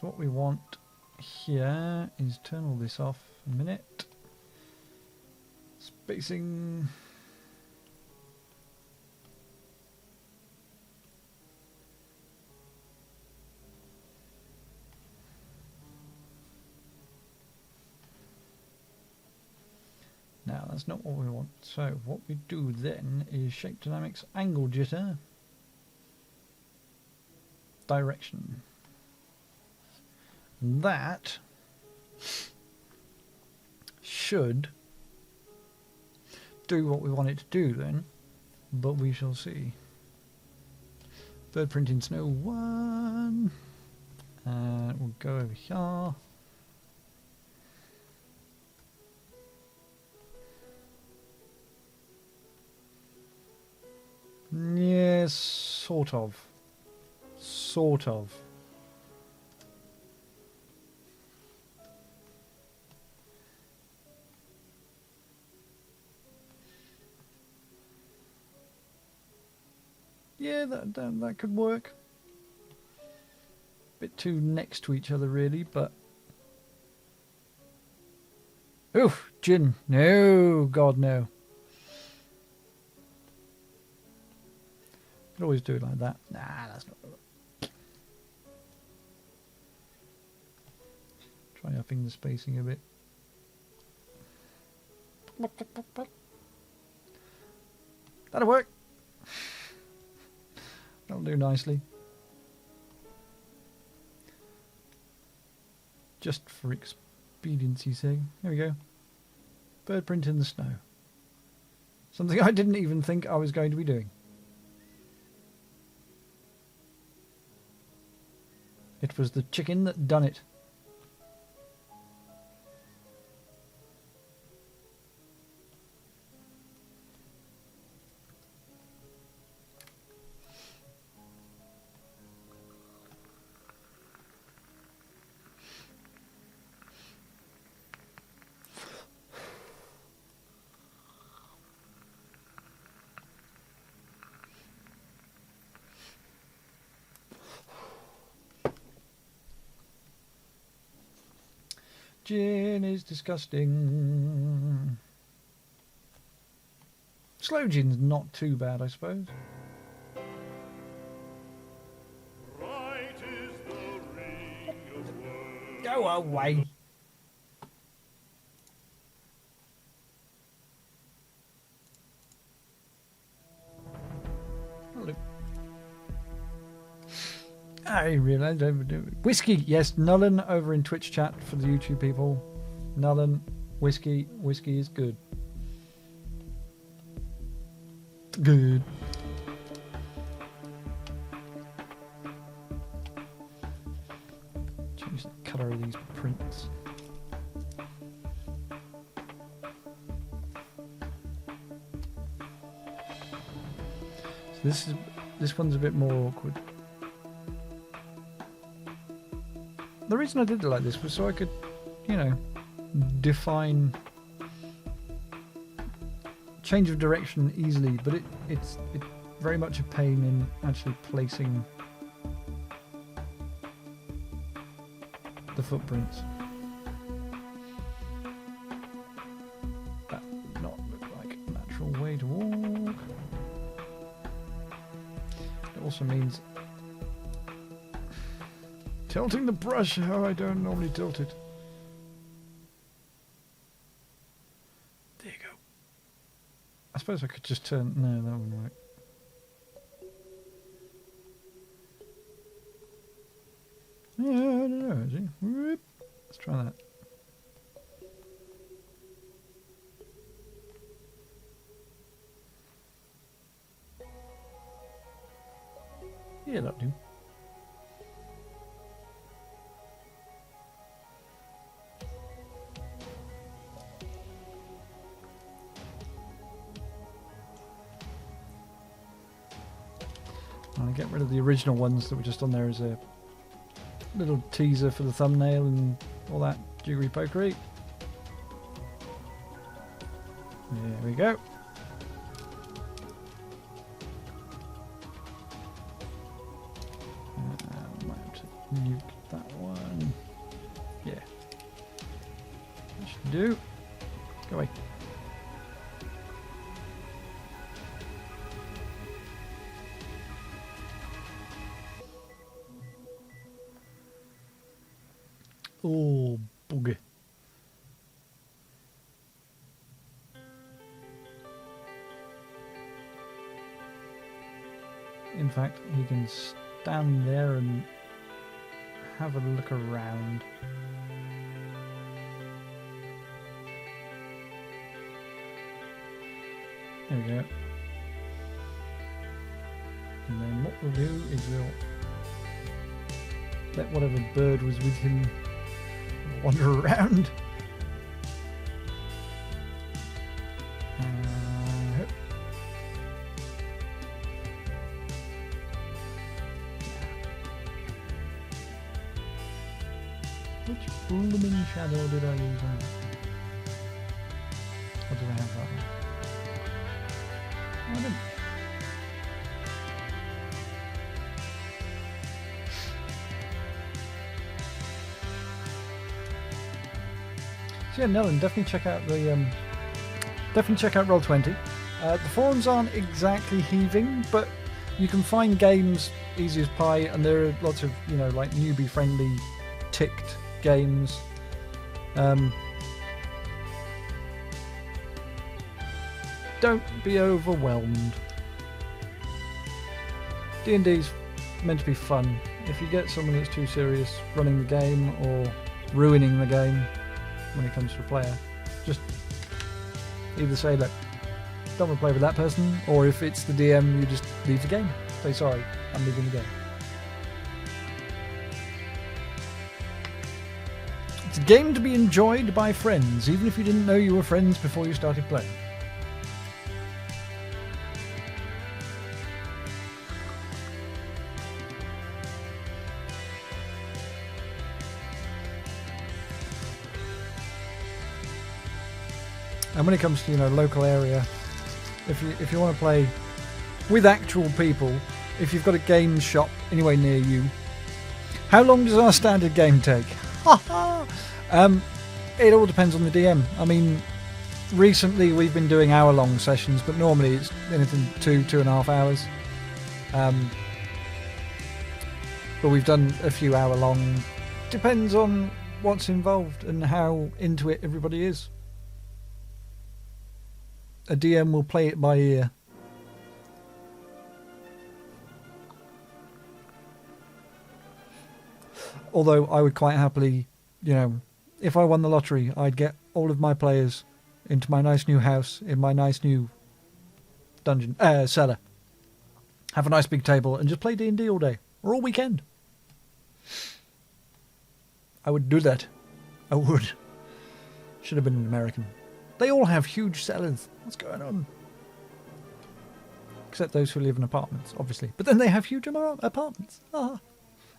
So what we want here is turn all this off a minute. Spacing. Now that's not what we want. So what we do then is shape dynamics, angle jitter, direction. And that should do what we want it to do then, but we shall see. Bird printing snow 1, and we'll go over here. Yes, sort of. Sort of. Yeah, that could work. Bit too next to each other, really, but... Oof, gin. No, God, no. Could always do it like that. Nah, that's not gonna work. Try upping the spacing a bit. That'll work. That'll do nicely. Just for expediency's sake. There we go. Bird print in the snow. Something I didn't even think I was going to be doing. It was the chicken that done it. Gin is disgusting. Slow gin's not too bad, I suppose. Right is the ring of words. Go away. Hello. I realised whiskey. Yes, Nullen over in Twitch chat for the YouTube people. Nullen, whiskey is good. Good. Change the colour of these prints. So this one's a bit more awkward. The reason I did it like this was so I could, you know, define change of direction easily, but it's very much a pain in actually placing the footprints. That would not look like a natural way to walk. It also means tilting the brush how I don't normally tilt it. There you go. I suppose I could just turn... No, that wouldn't work. Yeah, I don't know, actually. Whoop. Let's try that. Yeah, that'll do. gonna get rid of the original ones that were just on there as a little teaser for the thumbnail and all that jiggery pokery. There we go. Might have to nuke that one. Yeah. That should do. Go away. Oh, bugger. In fact, he can stand there and have a look around. There we go. And then what we'll do is we'll let whatever bird was with him wander around. Which blooming shadow did I use on? Or did I have that one? I didn't. So yeah, Nellen, definitely check out the Roll20. The forums aren't exactly heaving, but you can find games easy as pie, and there are lots of, you know, like newbie friendly ticked games. Don't be overwhelmed. D&D's meant to be fun. If you get someone that's too serious running the game or ruining the game when it comes to a player, just either say, look, don't want to play with that person, or if it's the DM, you just leave the game. Say, sorry, I'm leaving the game. It's a game to be enjoyed by friends, even if you didn't know you were friends before you started playing. And when it comes to, you know, local area, if you want to play with actual people, if you've got a game shop anywhere near you, how long does our standard game take? It all depends on the DM. I mean, recently we've been doing hour-long sessions, but normally it's anything 2.5 hours. But we've done a few hour-long. Depends on what's involved and how into it everybody is. A DM will play it by ear. Although I would quite happily, you know, if I won the lottery, I'd get all of my players into my nice new house, in my nice new dungeon, cellar. Have a nice big table and just play D&D all day, or all weekend. I would do that. I would. Should have been an American. They all have huge cellars. What's going on? Except those who live in apartments, obviously. But then they have huge apartments. Ah,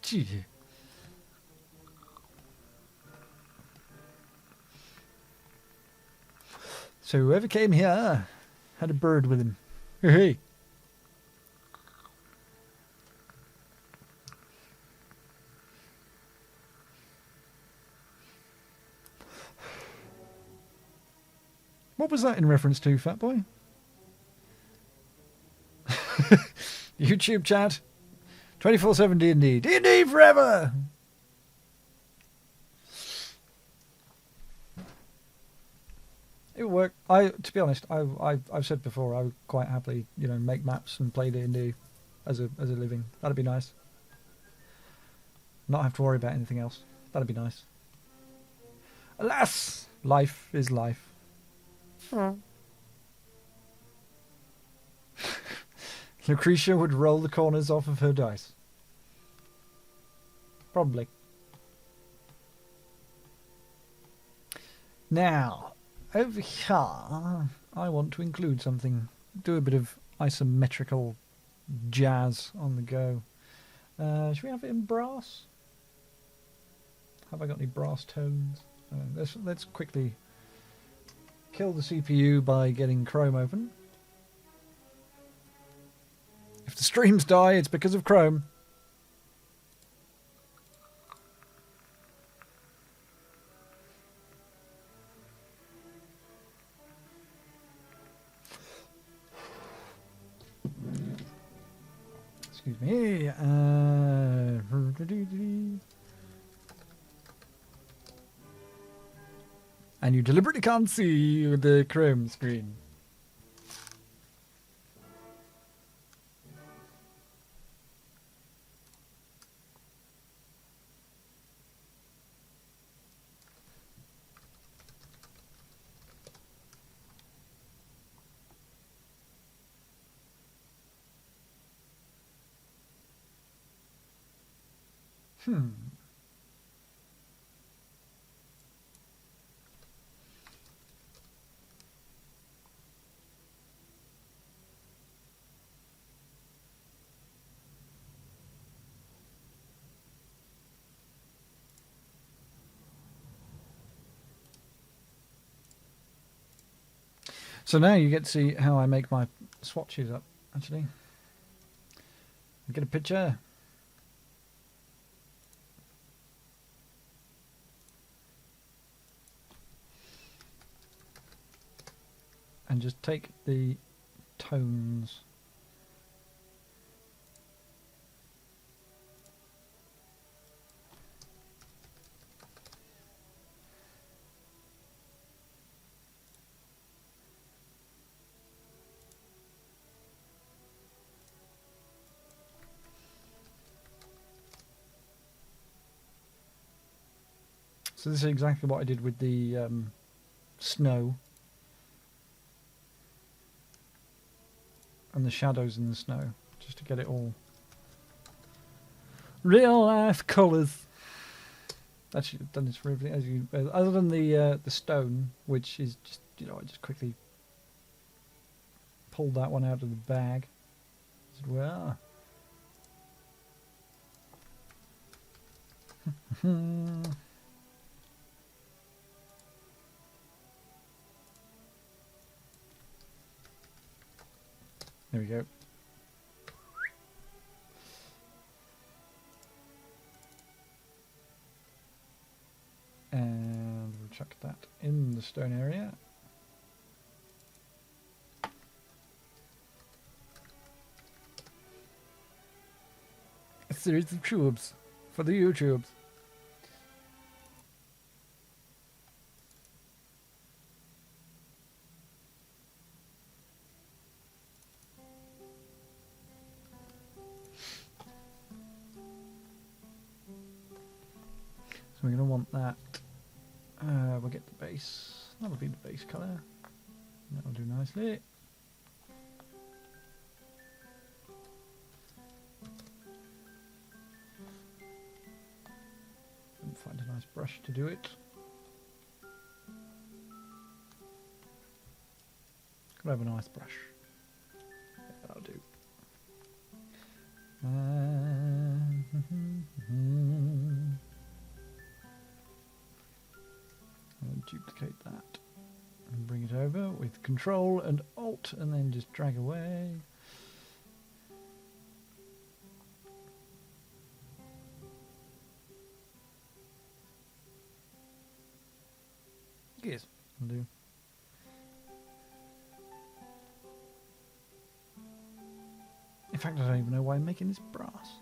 gee. So whoever came here had a bird with him. Hey. What was that in reference to, Fat Boy? YouTube chat. 24/7 D&D. D&D forever! It would work. To be honest, I've said before, I would quite happily, you know, make maps and play D&D as a living. That'd be nice. Not have to worry about anything else. That'd be nice. Alas, life is life. Lucretia would roll the corners off of her dice. Probably. Now, over here, I want to include something. Do a bit of isometrical jazz on the go. Should we have it in brass? Have I got any brass tones? Let's quickly kill the CPU by getting Chrome open. If the streams die, it's because of Chrome. Excuse me. And you deliberately can't see the Chrome screen. So now you get to see how I make my swatches up, actually. Get a picture. And just take the tones. So this is exactly what I did with the snow and the shadows in the snow, just to get it all real life colours. Actually, I've done this for everything, other than the stone, which is just, you know, I just quickly pulled that one out of the bag as well. There we go. And we'll chuck that in the stone area. A series of tubes for the YouTubes. So we're going to want that. We'll get the base. That'll be the base colour. That'll do nicely. And find a nice brush to do it. Could have a nice brush. Yeah, that'll do. I'll duplicate that and bring it over with Control and Alt, and then just drag away. Yes, will do. In fact, I don't even know why I'm making this brass.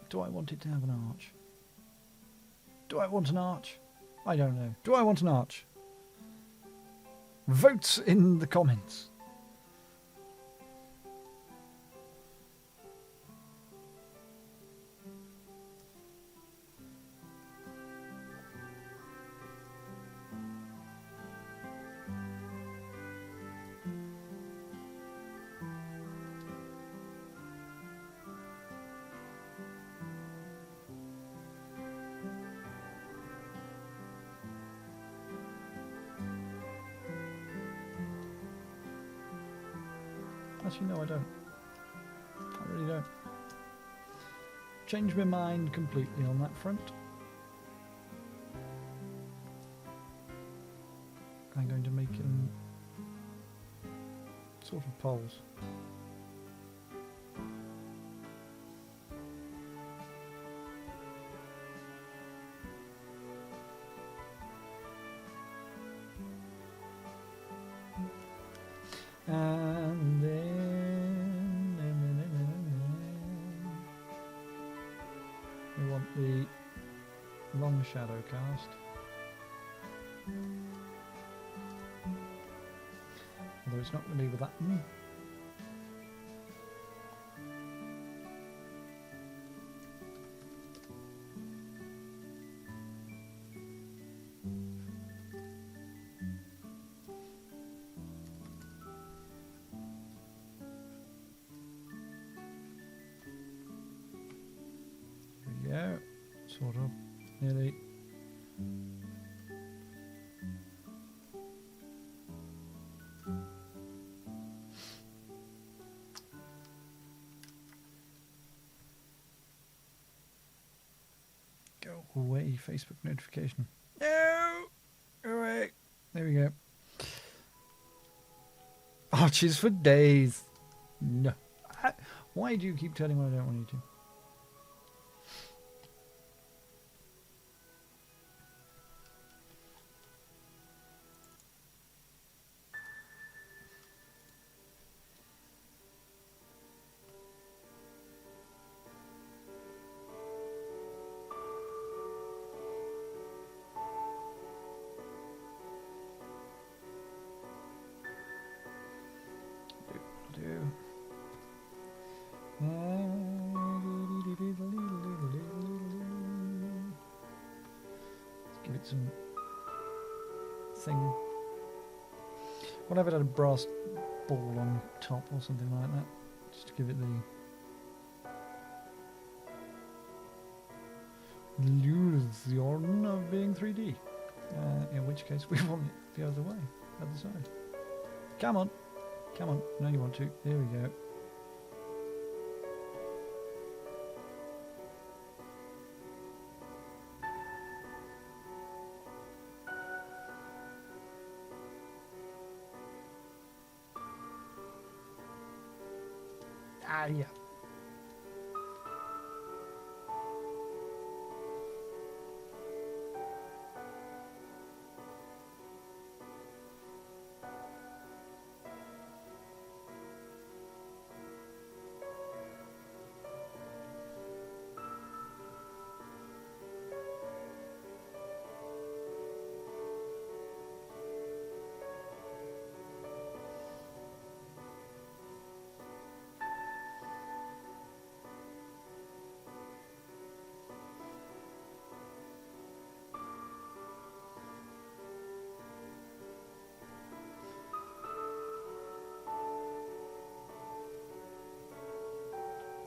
Do I want it to have an arch? Do I want an arch? I don't know. Do I want an arch? Vote in the comments. Actually, no, I don't. I really don't. Changed my mind completely on that front. I'm going to make them sort of poles. And then we want the long shadow cast. Although it's not going to be with that one. There we go. Sort of. Nearly. Go away, Facebook notification. No! Go away. There we go. Arches for days. No. Why do you keep telling me I don't want you to? Give it some thing. What if it had a brass ball on top or something like that? Just to give it the illusion of being 3D. In which case we want it the other way, other side. Come on. Come on. No, you want to. There we go. Ah, yeah.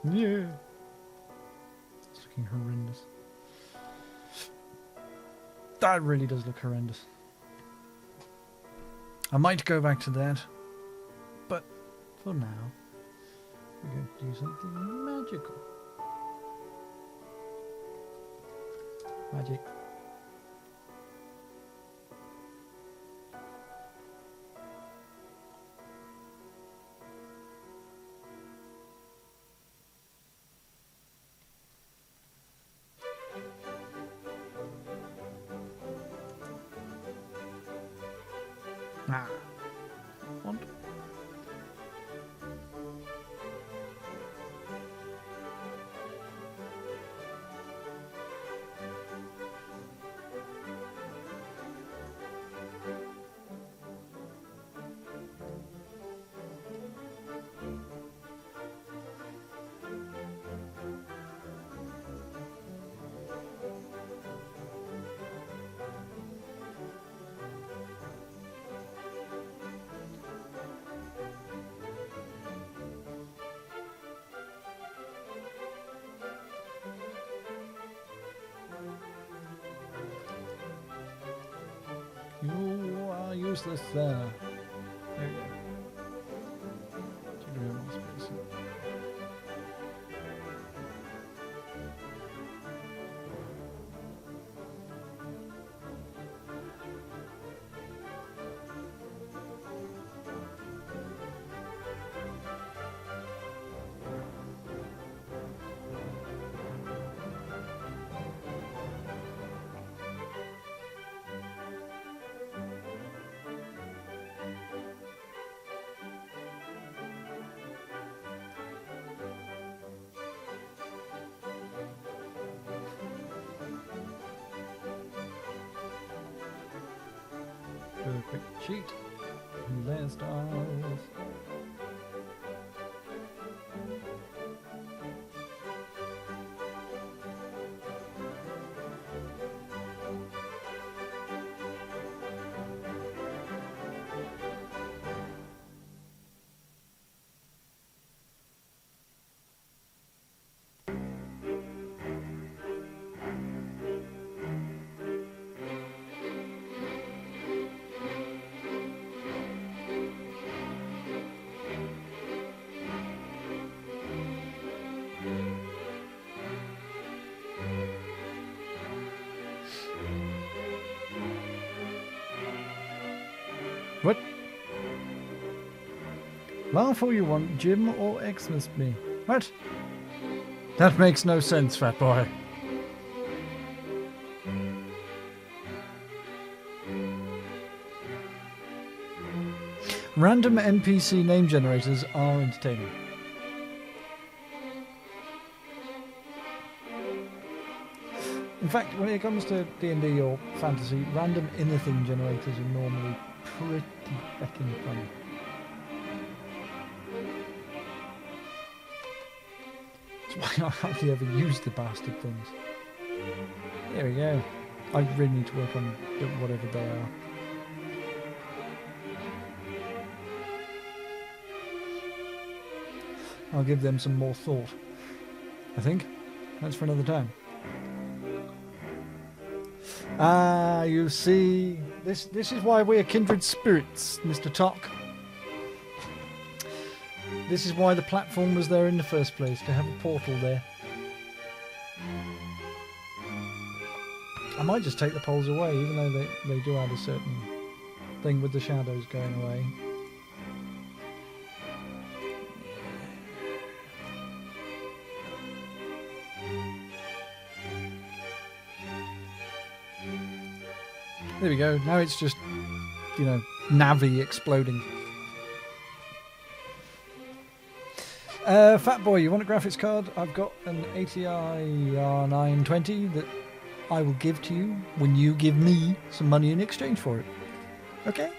Yeah. It's looking horrendous. That really does look horrendous. I might go back to that, but for now, we're going to do something magical. Magic. Ah. Und? You are useless there. There you go. do a quick cheat. Layer styles. What? Laugh all you want, Jim, or Xmas me. What? That makes no sense, fat boy. Random NPC name generators are entertaining. In fact, when it comes to D&D or fantasy, random anything generators are normally pretty feckin' funny. That's why I hardly ever use the bastard things. There we go. I really need to work on whatever they are. I'll give them some more thought. I think. That's for another time. Ah, you see, this is why we are kindred spirits, Mr. Tock. This is why the platform was there in the first place, to have a portal there. I might just take the poles away, even though they do add a certain thing with the shadows going away. There we go. Now it's just, you know, Navi exploding. Fat boy, you want a graphics card? I've got an ATI R920 that I will give to you when you give me some money in exchange for it. Okay?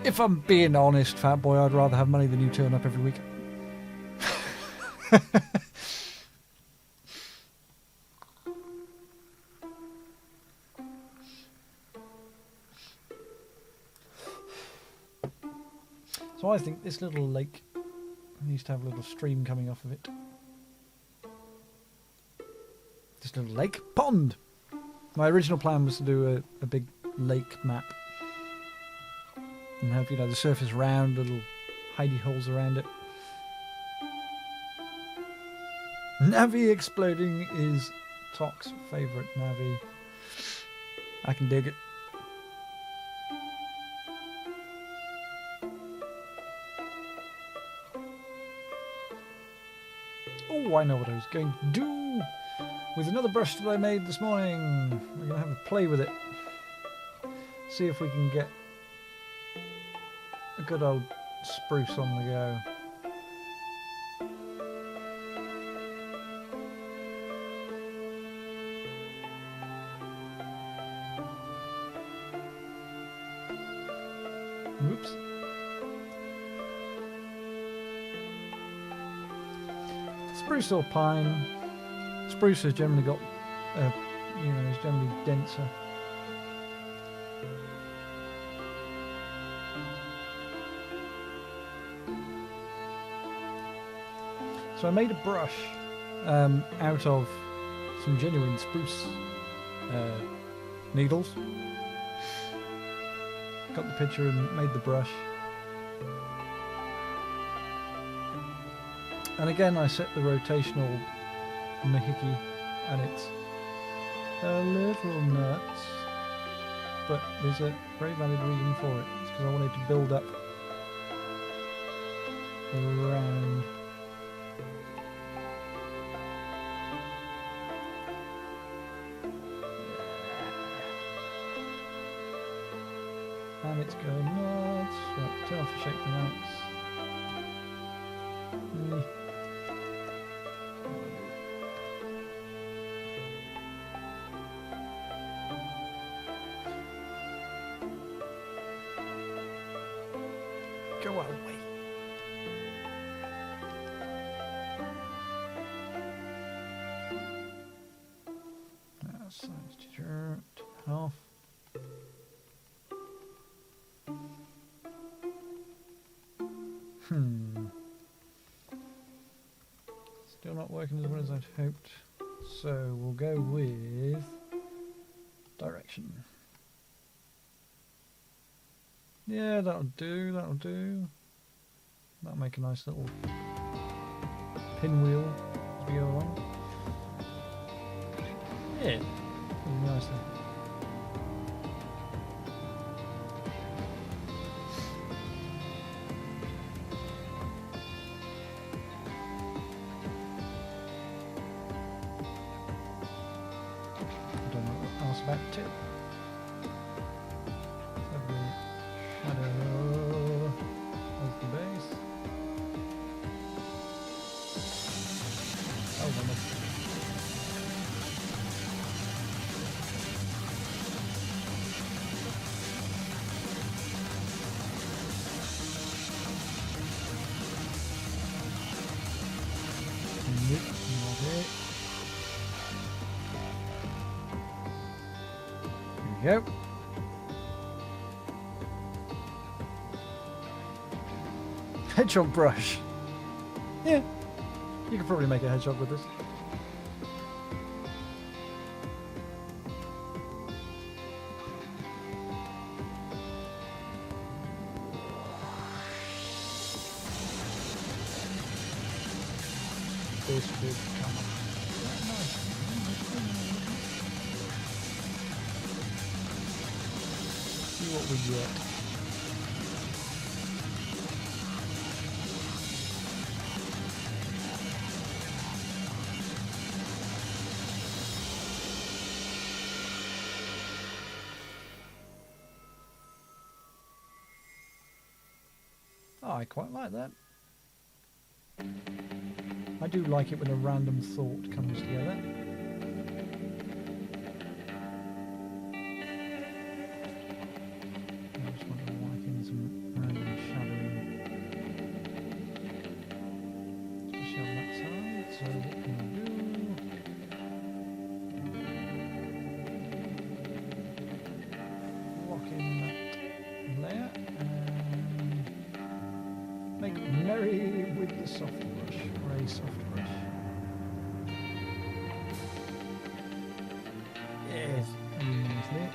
If I'm being honest, fat boy, I'd rather have money than you turn up every week. So I think this little lake needs to have a little stream coming off of it. This little lake pond. My original plan was to do a big lake map. And have, you know, the surface round, little hidey holes around it. Navi exploding is Tock's favourite Navi. I can dig it. Oh, I know what I was going to do with another brush that I made this morning. We're going to have a play with it. See if we can get a good old spruce on the go. Whoops. Spruce or pine. Spruce has generally got, you know, is generally denser. So I made a brush out of some genuine spruce needles. Got the picture and made the brush. And again I set the rotational mahiki and it's a little nuts. But there's a very valid reason for it. It's because I wanted to build up around. And it's going nuts. Right, turn off the shape for nuts. Go away. Science teacher, half. Still not working as well as I'd hoped. So we'll go with direction. Yeah, that'll do, that'll do. That'll make a nice little pinwheel as we go along. Yeah, really nice there. I don't know what else about tip. Shadow as the base. Oh, my God. Nope, not it. Here we go. Hedgehog brush. Yeah, you could probably make a hedgehog with this. This should come up. Nice. See what we get. Oh, I quite like that. I do like it when a random thought comes together. I just want to whack in some random shadowing. Especially on that side, so what can we do? Lock in that layer and make merry with the soft brush, or a soft brush. Yes, really nicely.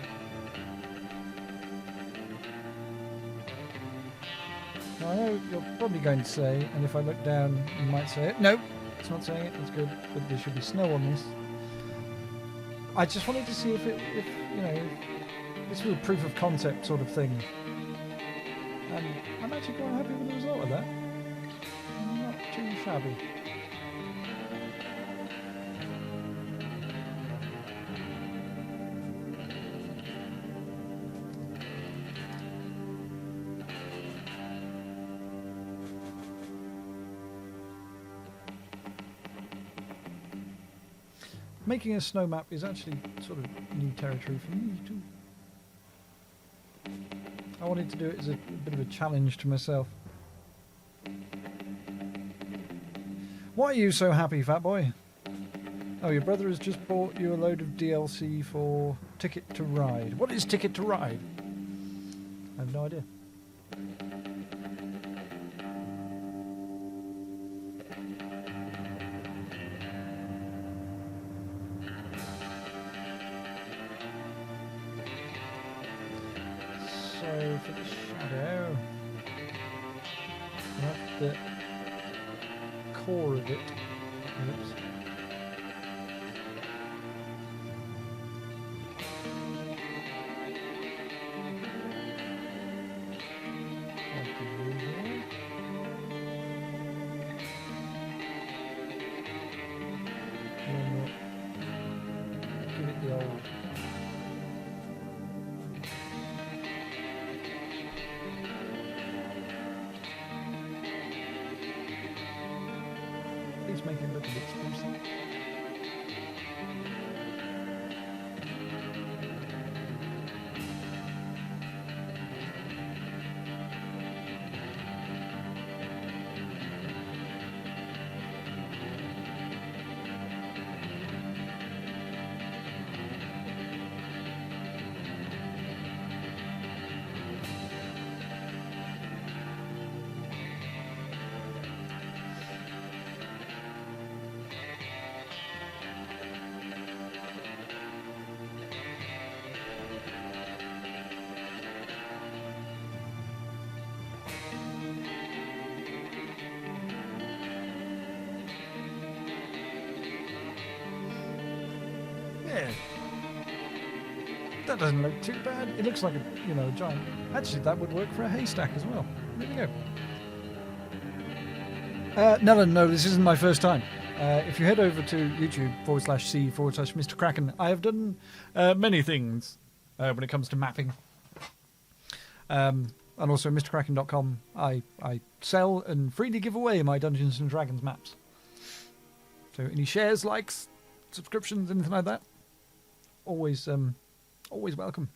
Now I know you're probably going to say, and if I look down, you might say it. No, it's not saying it. That's good. But there should be snow on this. I just wanted to see if you know, this was a proof of concept sort of thing. And I'm actually quite happy with the result of that. Not too shabby. Making a snow map is actually sort of new territory for me too. I wanted to do it as a bit of a challenge to myself. Why are you so happy, fat boy? Oh, your brother has just bought you a load of DLC for Ticket to Ride. What is Ticket to Ride? I have no idea. So for the shadow, that's the core of it. Oops. Give it the old. make it look a bit sprucey. Yeah. That doesn't look too bad. It looks like a, giant... Actually, that would work for a haystack as well. There we go. No, this isn't my first time. If you head over to YouTube/C/MrKraken, I have done many things when it comes to mapping. And also MrKraken.com, I sell and freely give away my Dungeons & Dragons maps. So any shares, likes, subscriptions, anything like that, always welcome.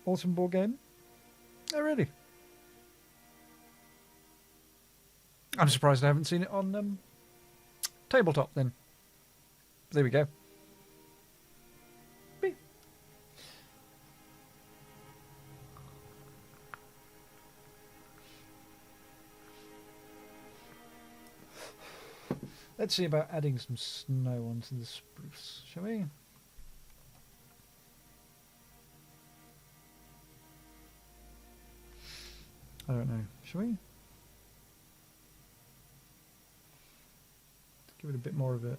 Awesome board game. Oh, really? I'm surprised I haven't seen it on tabletop then. There we go. Beep. Let's see about adding some snow onto the spruce, shall we? I don't know. Shall we? Give it a bit more of a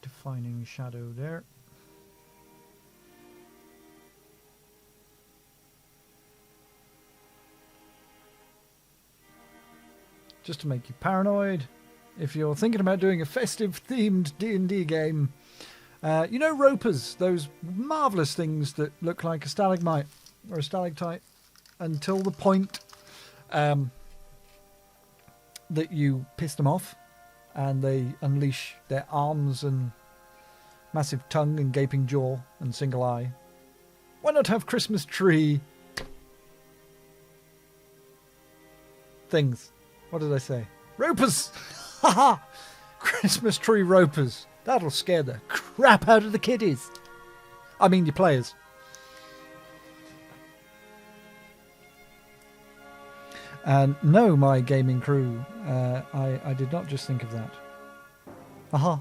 defining shadow there. Just to make you paranoid. If you're thinking about doing a festive themed D&D game, you know ropers, those marvellous things that look like a stalagmite or a stalactite until the point that you piss them off and they unleash their arms and massive tongue and gaping jaw and single eye. Why not have Christmas tree things? What did I say? Ropers! Haha! Christmas tree ropers. That'll scare the crap out of the kiddies. I mean, your players. And no, my gaming crew, I did not just think of that. Aha.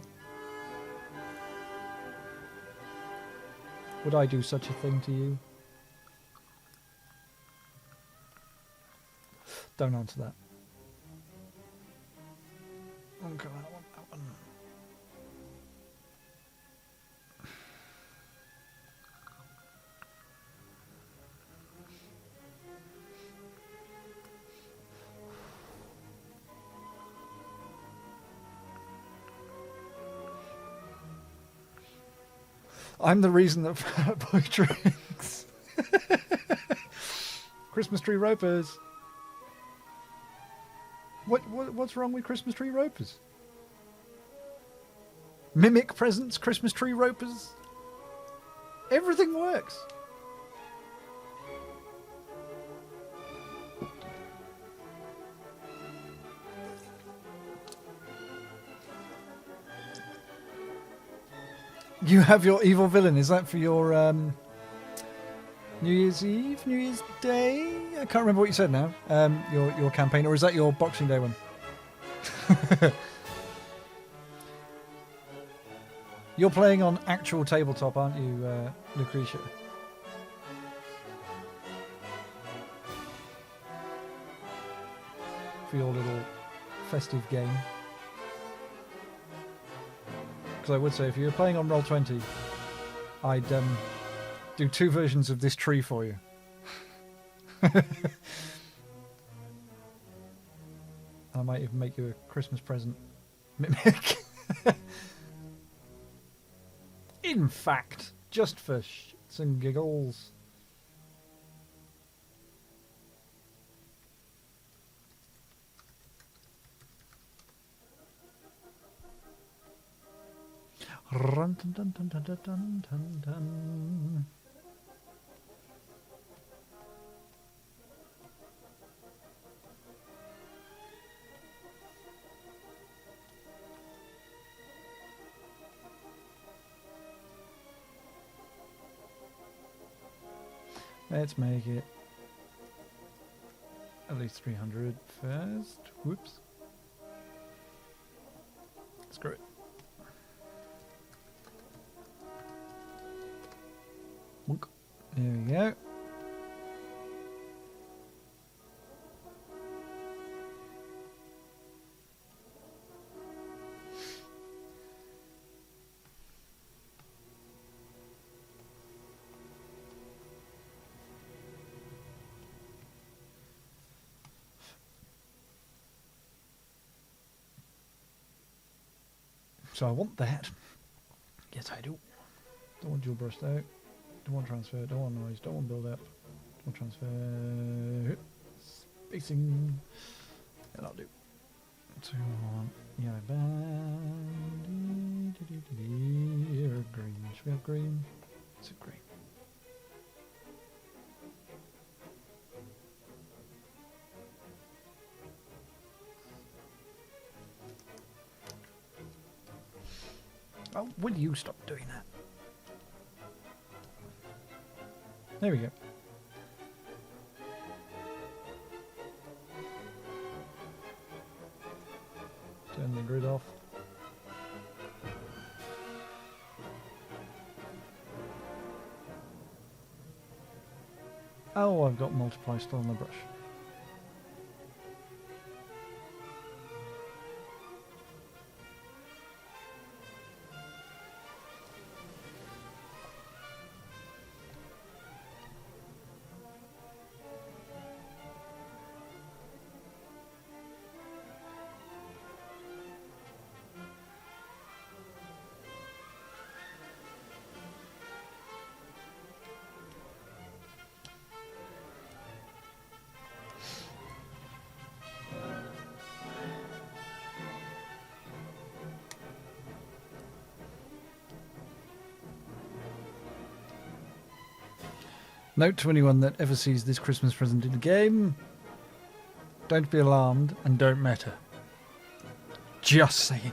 Would I do such a thing to you? Don't answer that. Okay, I want that one. I'm the reason that Fat Boy drinks. Christmas tree ropers. What's wrong with Christmas tree ropers? Mimic presents, Christmas tree ropers. Everything works. You have your evil villain. Is that for your New Year's Eve, New Year's Day? I can't remember what you said now. Your campaign, or is that your Boxing Day one? You're playing on actual tabletop, aren't you, Lucretia? For your little festive game. Because I would say, if you were playing on Roll20, I'd do 2 versions of this tree for you. I might even make you a Christmas present mimic. In fact, just for shits and giggles. Run, dun, dun, dun, dun, dun, dun, dun. Let's make it at least 300 first. Whoops. Screw it. Wonk. There we go. So I want that. Yes, I do. Don't want dual burst out. Don't want transfer. Don't want noise. Don't want build up. Don't want transfer. Spacing. Yeah, that'll do. So we want yellow band. Green. Should we have green? Is it green? Oh, will you stop doing that? There we go. Turn the grid off. Oh, I've got multiply still on the brush. Note to anyone that ever sees this Christmas present in the game, don't be alarmed and don't matter. Just saying.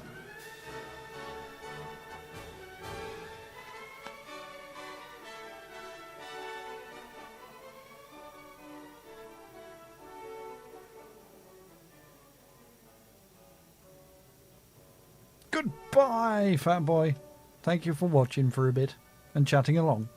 Goodbye, fat boy. Thank you for watching for a bit and chatting along.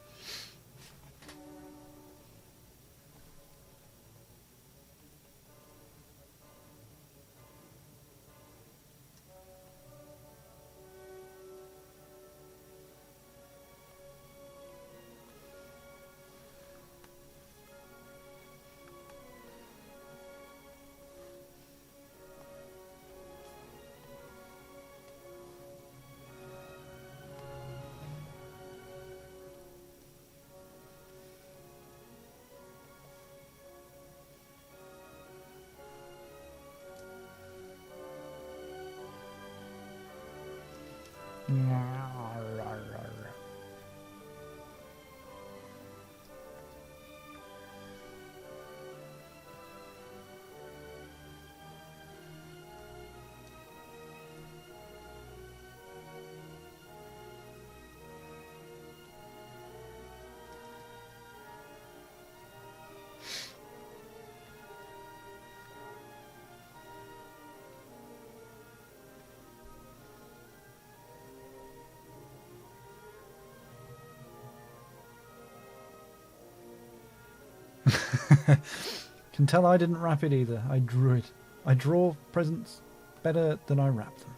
Can tell I didn't wrap it either. I drew it. I draw presents better than I wrap them.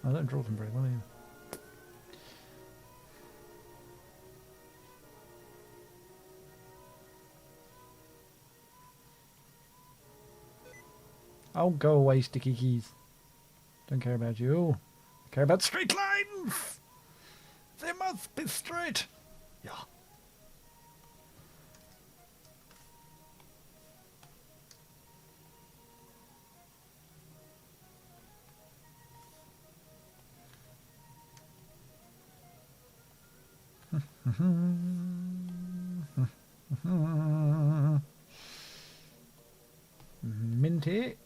I don't draw them very well either. Oh, go away, sticky keys. Don't care about you. I care about straight lines! They must be straight. Yeah. Minty.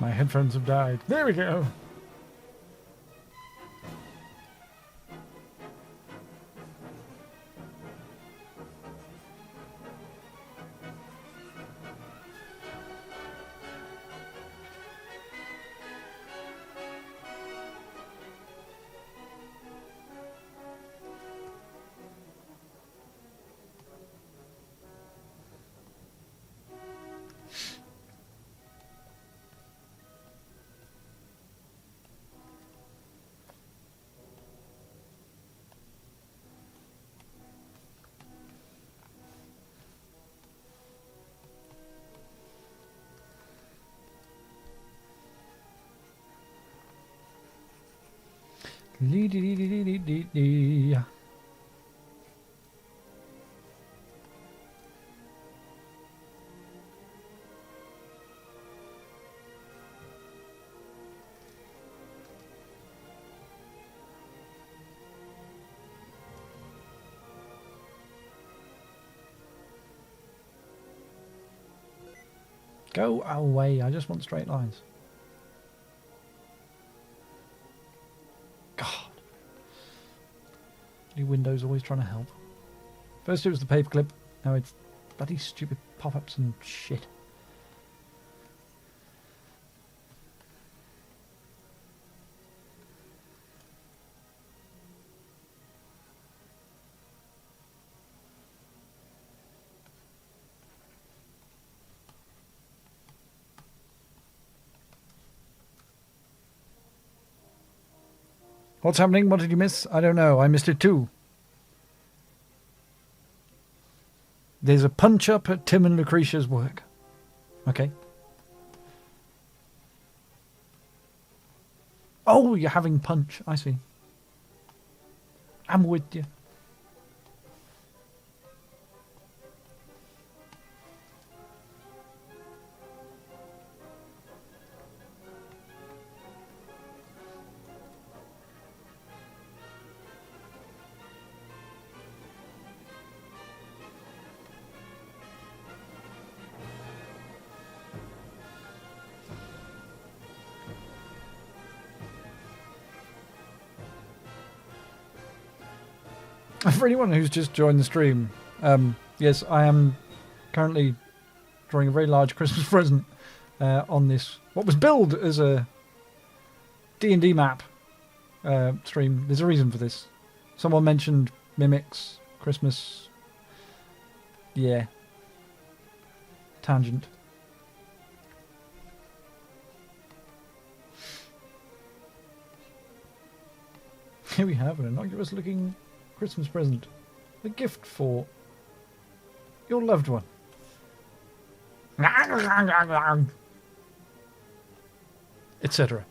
My headphones have died. There we go. Go away, I just want straight lines. God. New Windows always trying to help. First it was the paperclip, now it's bloody stupid pop-ups and shit. What's happening? What did you miss? I don't know. I missed it too. There's a punch-up at Tim and Lucretia's work. Okay. Oh, you're having punch. I see. I'm with you. For anyone who's just joined the stream, yes, I am currently drawing a very large Christmas present on this, what was billed as a D&D map stream. There's a reason for this. Someone mentioned mimics, Christmas. Yeah. Tangent. Here we have an innocuous looking Christmas present. A gift for your loved one. Etc.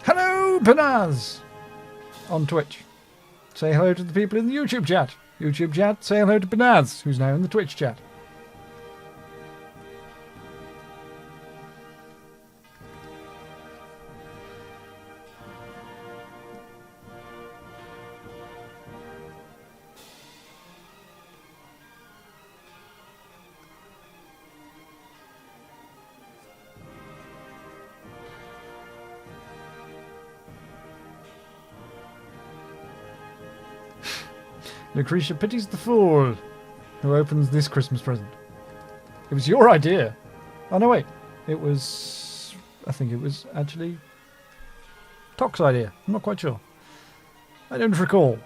Hello, Panaz! On Twitch. Say hello to the people in the YouTube chat. YouTube chat, say hello to Panaz, who's now in the Twitch chat. Lucretia pities the fool who opens this Christmas present. It was your idea. Oh, no, wait. It was... I think it was actually Toc's idea. I'm not quite sure. I don't recall.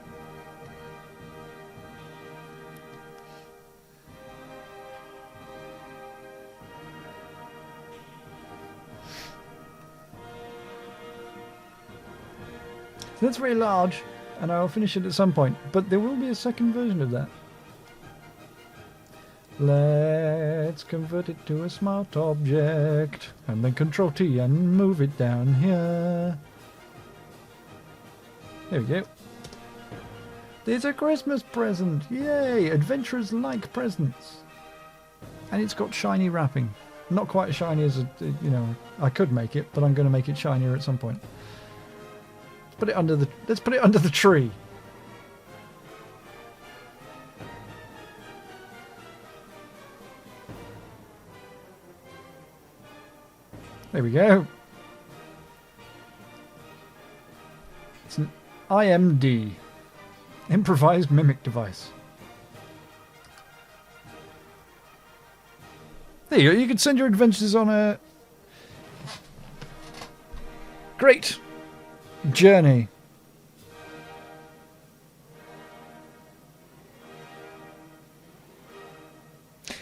So that's very large. And I'll finish it at some point. But there will be a second version of that. Let's convert it to a smart object. And then Control T and move it down here. There we go. There's a Christmas present. Yay! Adventurers like presents. And it's got shiny wrapping. Not quite as shiny as, I could make it, but I'm going to make it shinier at some point. Let's put it under the tree. There we go. It's an IMD, improvised mimic device. There you go. You can send your adventures on a great journey.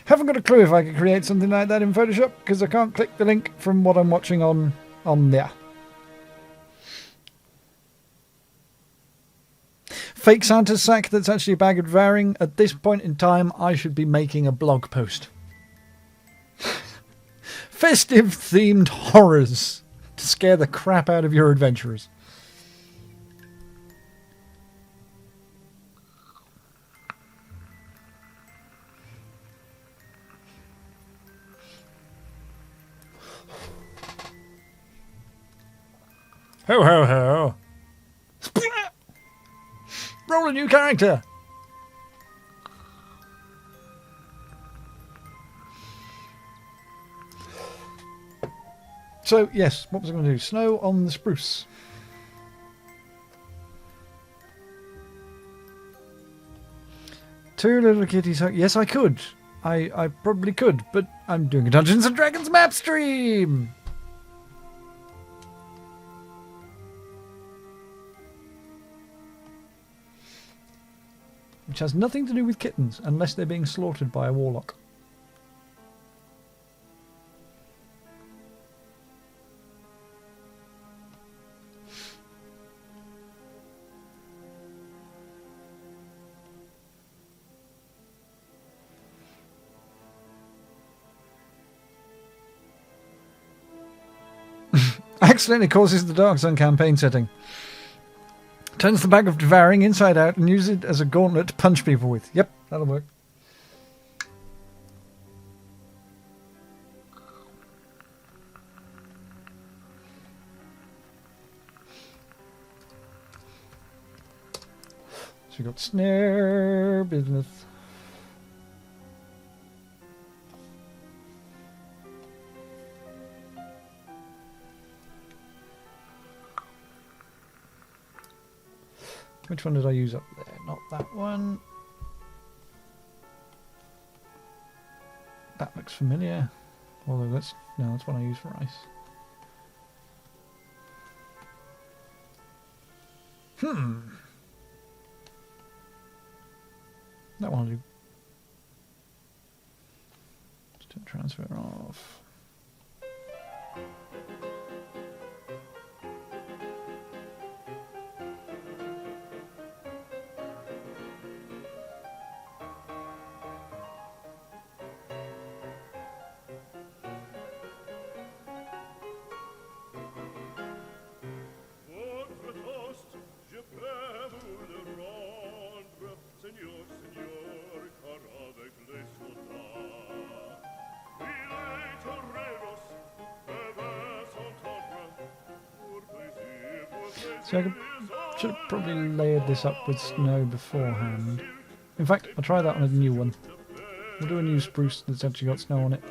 Haven't got a clue if I could create something like that in Photoshop because I can't click the link from what I'm watching on there. Fake Santa's sack that's actually a bag of devouring. At this point in time, I should be making a blog post. Festive themed horrors to scare the crap out of your adventurers. Ho ho ho. Roll a new character. So, yes, what was I going to do? Snow on the spruce. Two little kitties. Yes, I could. I probably could, but I'm doing a Dungeons and Dragons map stream. Which has nothing to do with kittens, unless they're being slaughtered by a warlock. Accidentally causes the Dark Sun campaign setting. Turns the bag of devouring inside out and uses it as a gauntlet to punch people with. Yep, that'll work. So we got snare business. Which one did I use up there? Not that one. That looks familiar. Although that's what I use for ice. That one I'll do. Just transfer off. So I should have probably layered this up with snow beforehand. In fact, I'll try that on a new one. We'll do a new spruce that's actually got snow on it.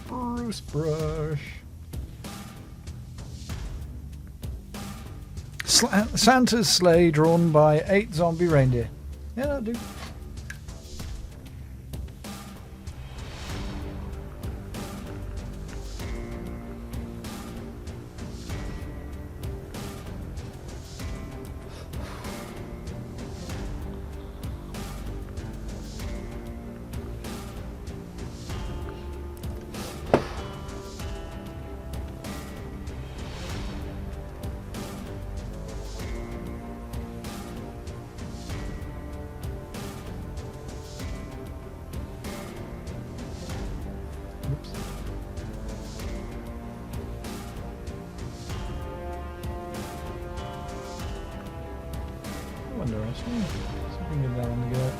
Spruce brush. Santa's sleigh drawn by 8 zombie reindeer. Yeah, that'll do. Oops. I wonder actually. Something good down on the go.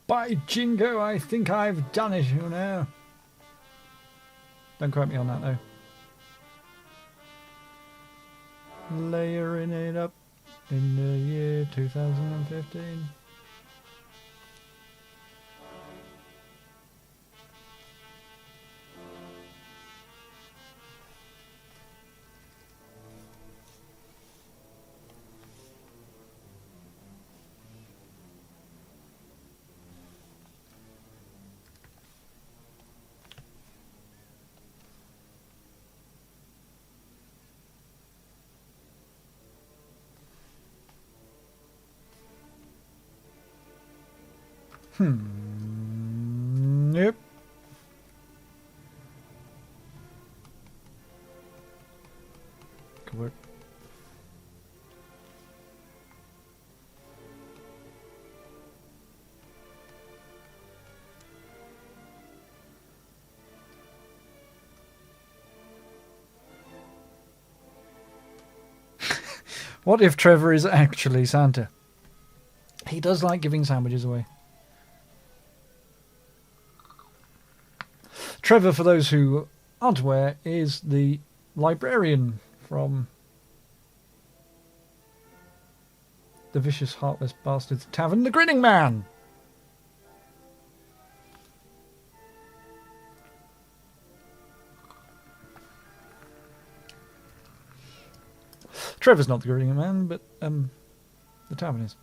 By Jingo, I think I've done it, you know. Don't quote me on that, though. Layering it up in the year 2015. Yep. Good work. What if Trevor is actually Santa? He does like giving sandwiches away. Trevor, for those who aren't aware, is the librarian from the Vicious Heartless Bastards Tavern, the Grinning Man. Trevor's not the Grinning Man, but the tavern is.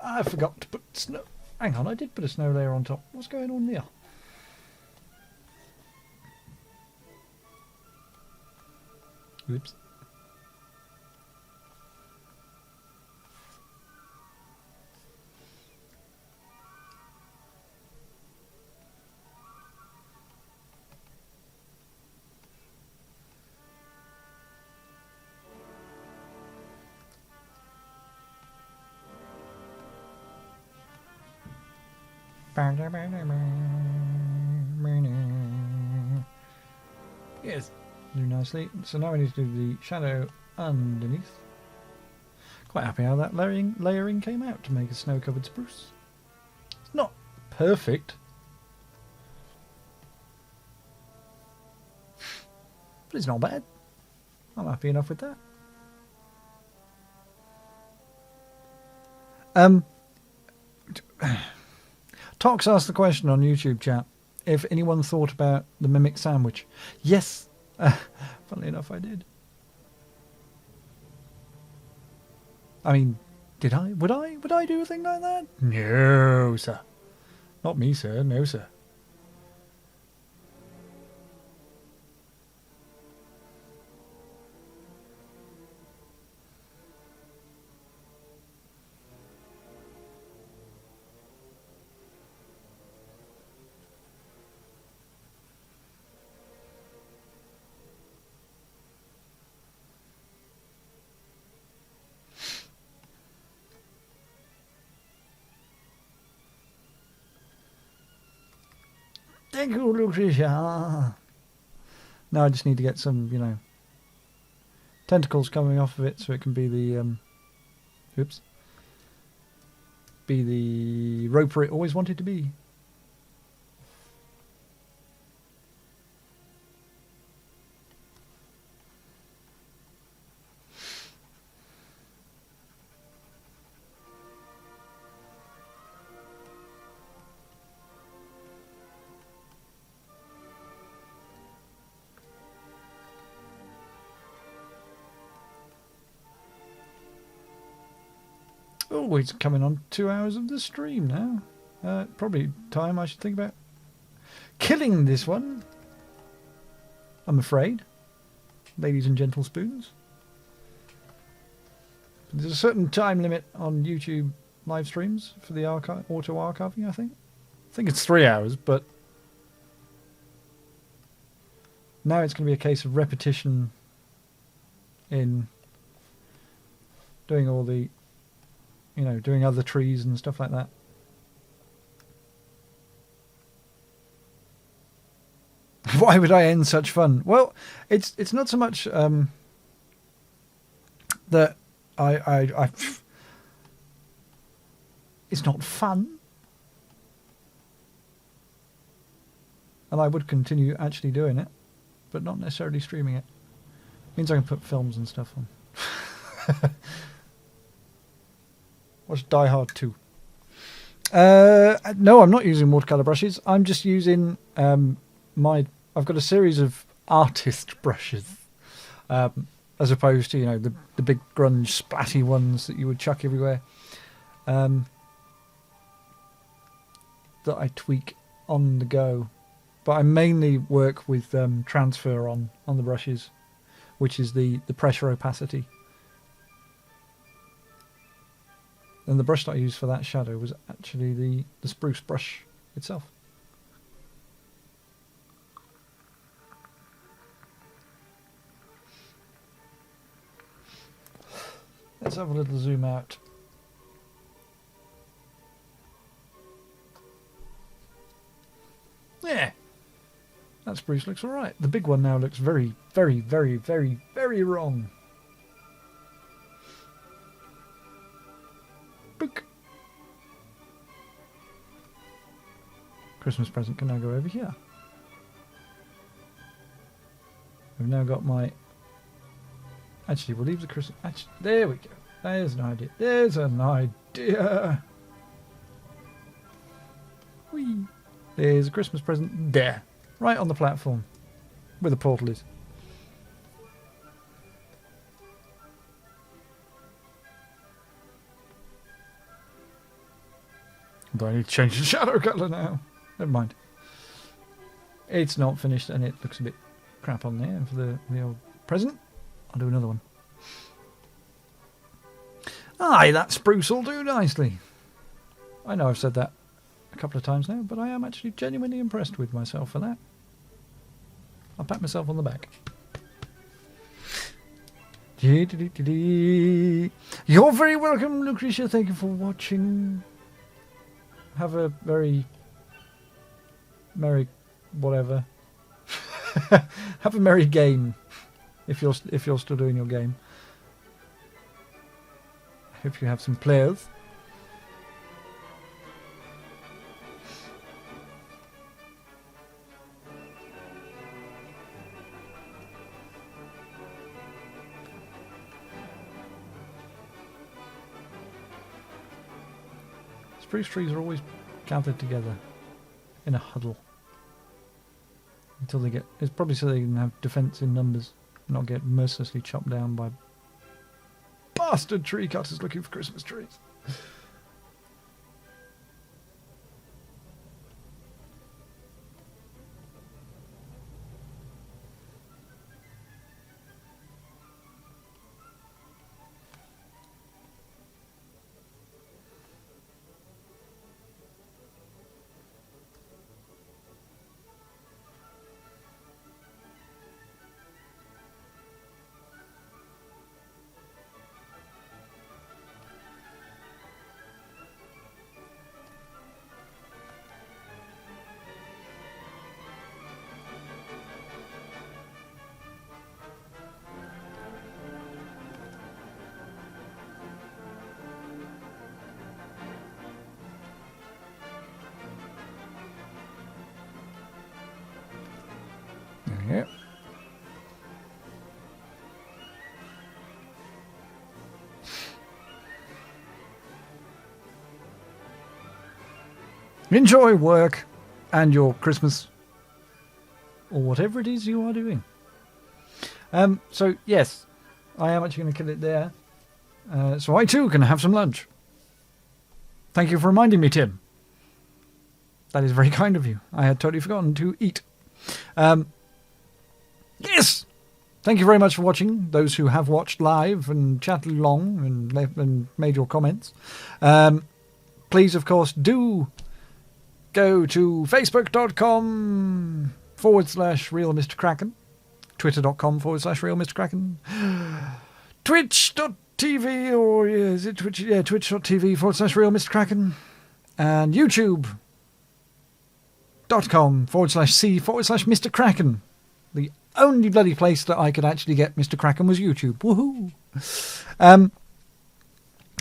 I forgot to put snow. Hang on, I did put a snow layer on top. What's going on there? Oops. Yes, do nicely. So now we need to do the shadow underneath. Quite happy how that layering came out to make a snow-covered spruce. It's not perfect, but it's not bad. I'm happy enough with that. Tox asked the question on YouTube chat if anyone thought about the mimic sandwich. Yes, funnily enough, I did. I mean, did I? Would I do a thing like that? No, sir. Not me, sir. No, sir. Thank you, Lucretia. Now I just need to get some, you know, tentacles coming off of it so it can be the, be the roper it always wanted to be. Oh, it's coming on 2 hours of the stream now. Probably time I should think about killing this one. I'm afraid, ladies and gentle spoons. There's a certain time limit on YouTube live streams for the auto archiving, I think. I think it's 3 hours, but now it's going to be a case of repetition in doing all the, you know, doing other trees and stuff like that. Why would I end such fun? Well, it's not so much that I it's not fun, and I would continue actually doing it, but not necessarily streaming it. Means I can put films and stuff on. Watch Die Hard 2. No, I'm not using watercolour brushes. I'm just using I've got a series of artist brushes, as opposed to, you know, the big grunge splatty ones that you would chuck everywhere. That I tweak on the go, but I mainly work with transfer on the brushes, which is the pressure opacity. And the brush that I used for that shadow was actually the spruce brush itself. Let's have a little zoom out. Yeah, that spruce looks alright. The big one now looks very, very, very, very, very wrong. Book. Christmas present can now go over here. We've now got my... Actually, we'll leave the Christmas... Actually, there we go. There's an idea. There's an idea. Whee. There's a Christmas present there. Right on the platform. Where the portal is. Do I need to change the shadow colour now? Never mind. It's not finished and it looks a bit crap on there for the old present. I'll do another one. Aye, that spruce will do nicely. I know I've said that a couple of times now, but I am actually genuinely impressed with myself for that. I'll pat myself on the back. You're very welcome, Lucretia. Thank you for watching. Have a very merry whatever. Have a merry game if you're still doing your game. I hope you have some players. spruce trees are always gathered together in a huddle until they get... It's probably so they can have defence in numbers, not get mercilessly chopped down by bastard tree cutters looking for Christmas trees. Yeah. Enjoy work and your Christmas or whatever it is you are doing. So yes, I am actually going to kill it there. So I too can have some lunch. Thank you for reminding me, Tim. That is very kind of you. I had totally forgotten to eat. Yes! Thank you very much for watching, those who have watched live and chatted along and made your comments. Please, of course, do go to facebook.com/real MrKraken, twitter.com/real MrKraken, twitch.tv, or is it Twitch? Yeah, twitch.tv/real MrKraken, and youtube.com/c/MrKraken. The only bloody place that I could actually get MrKraken was YouTube. Woohoo!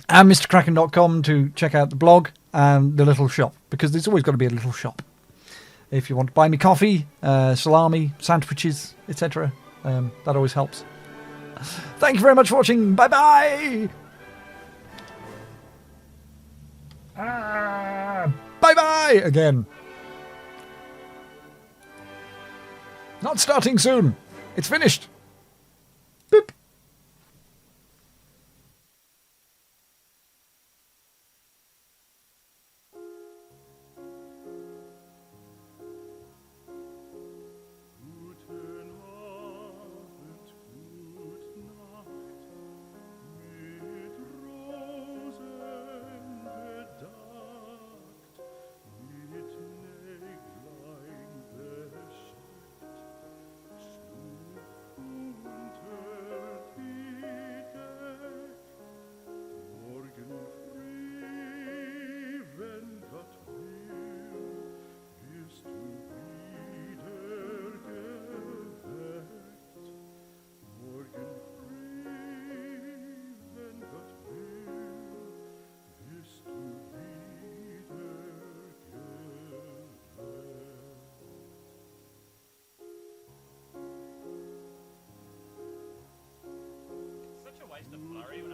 And MrKraken.com to check out the blog and the little shop, because there's always got to be a little shop. If you want to buy me coffee, salami, sandwiches, etc., that always helps. Thank you very much for watching. Bye-bye! Bye-bye again. Not starting soon. It's finished. Boop. Waste of flurry when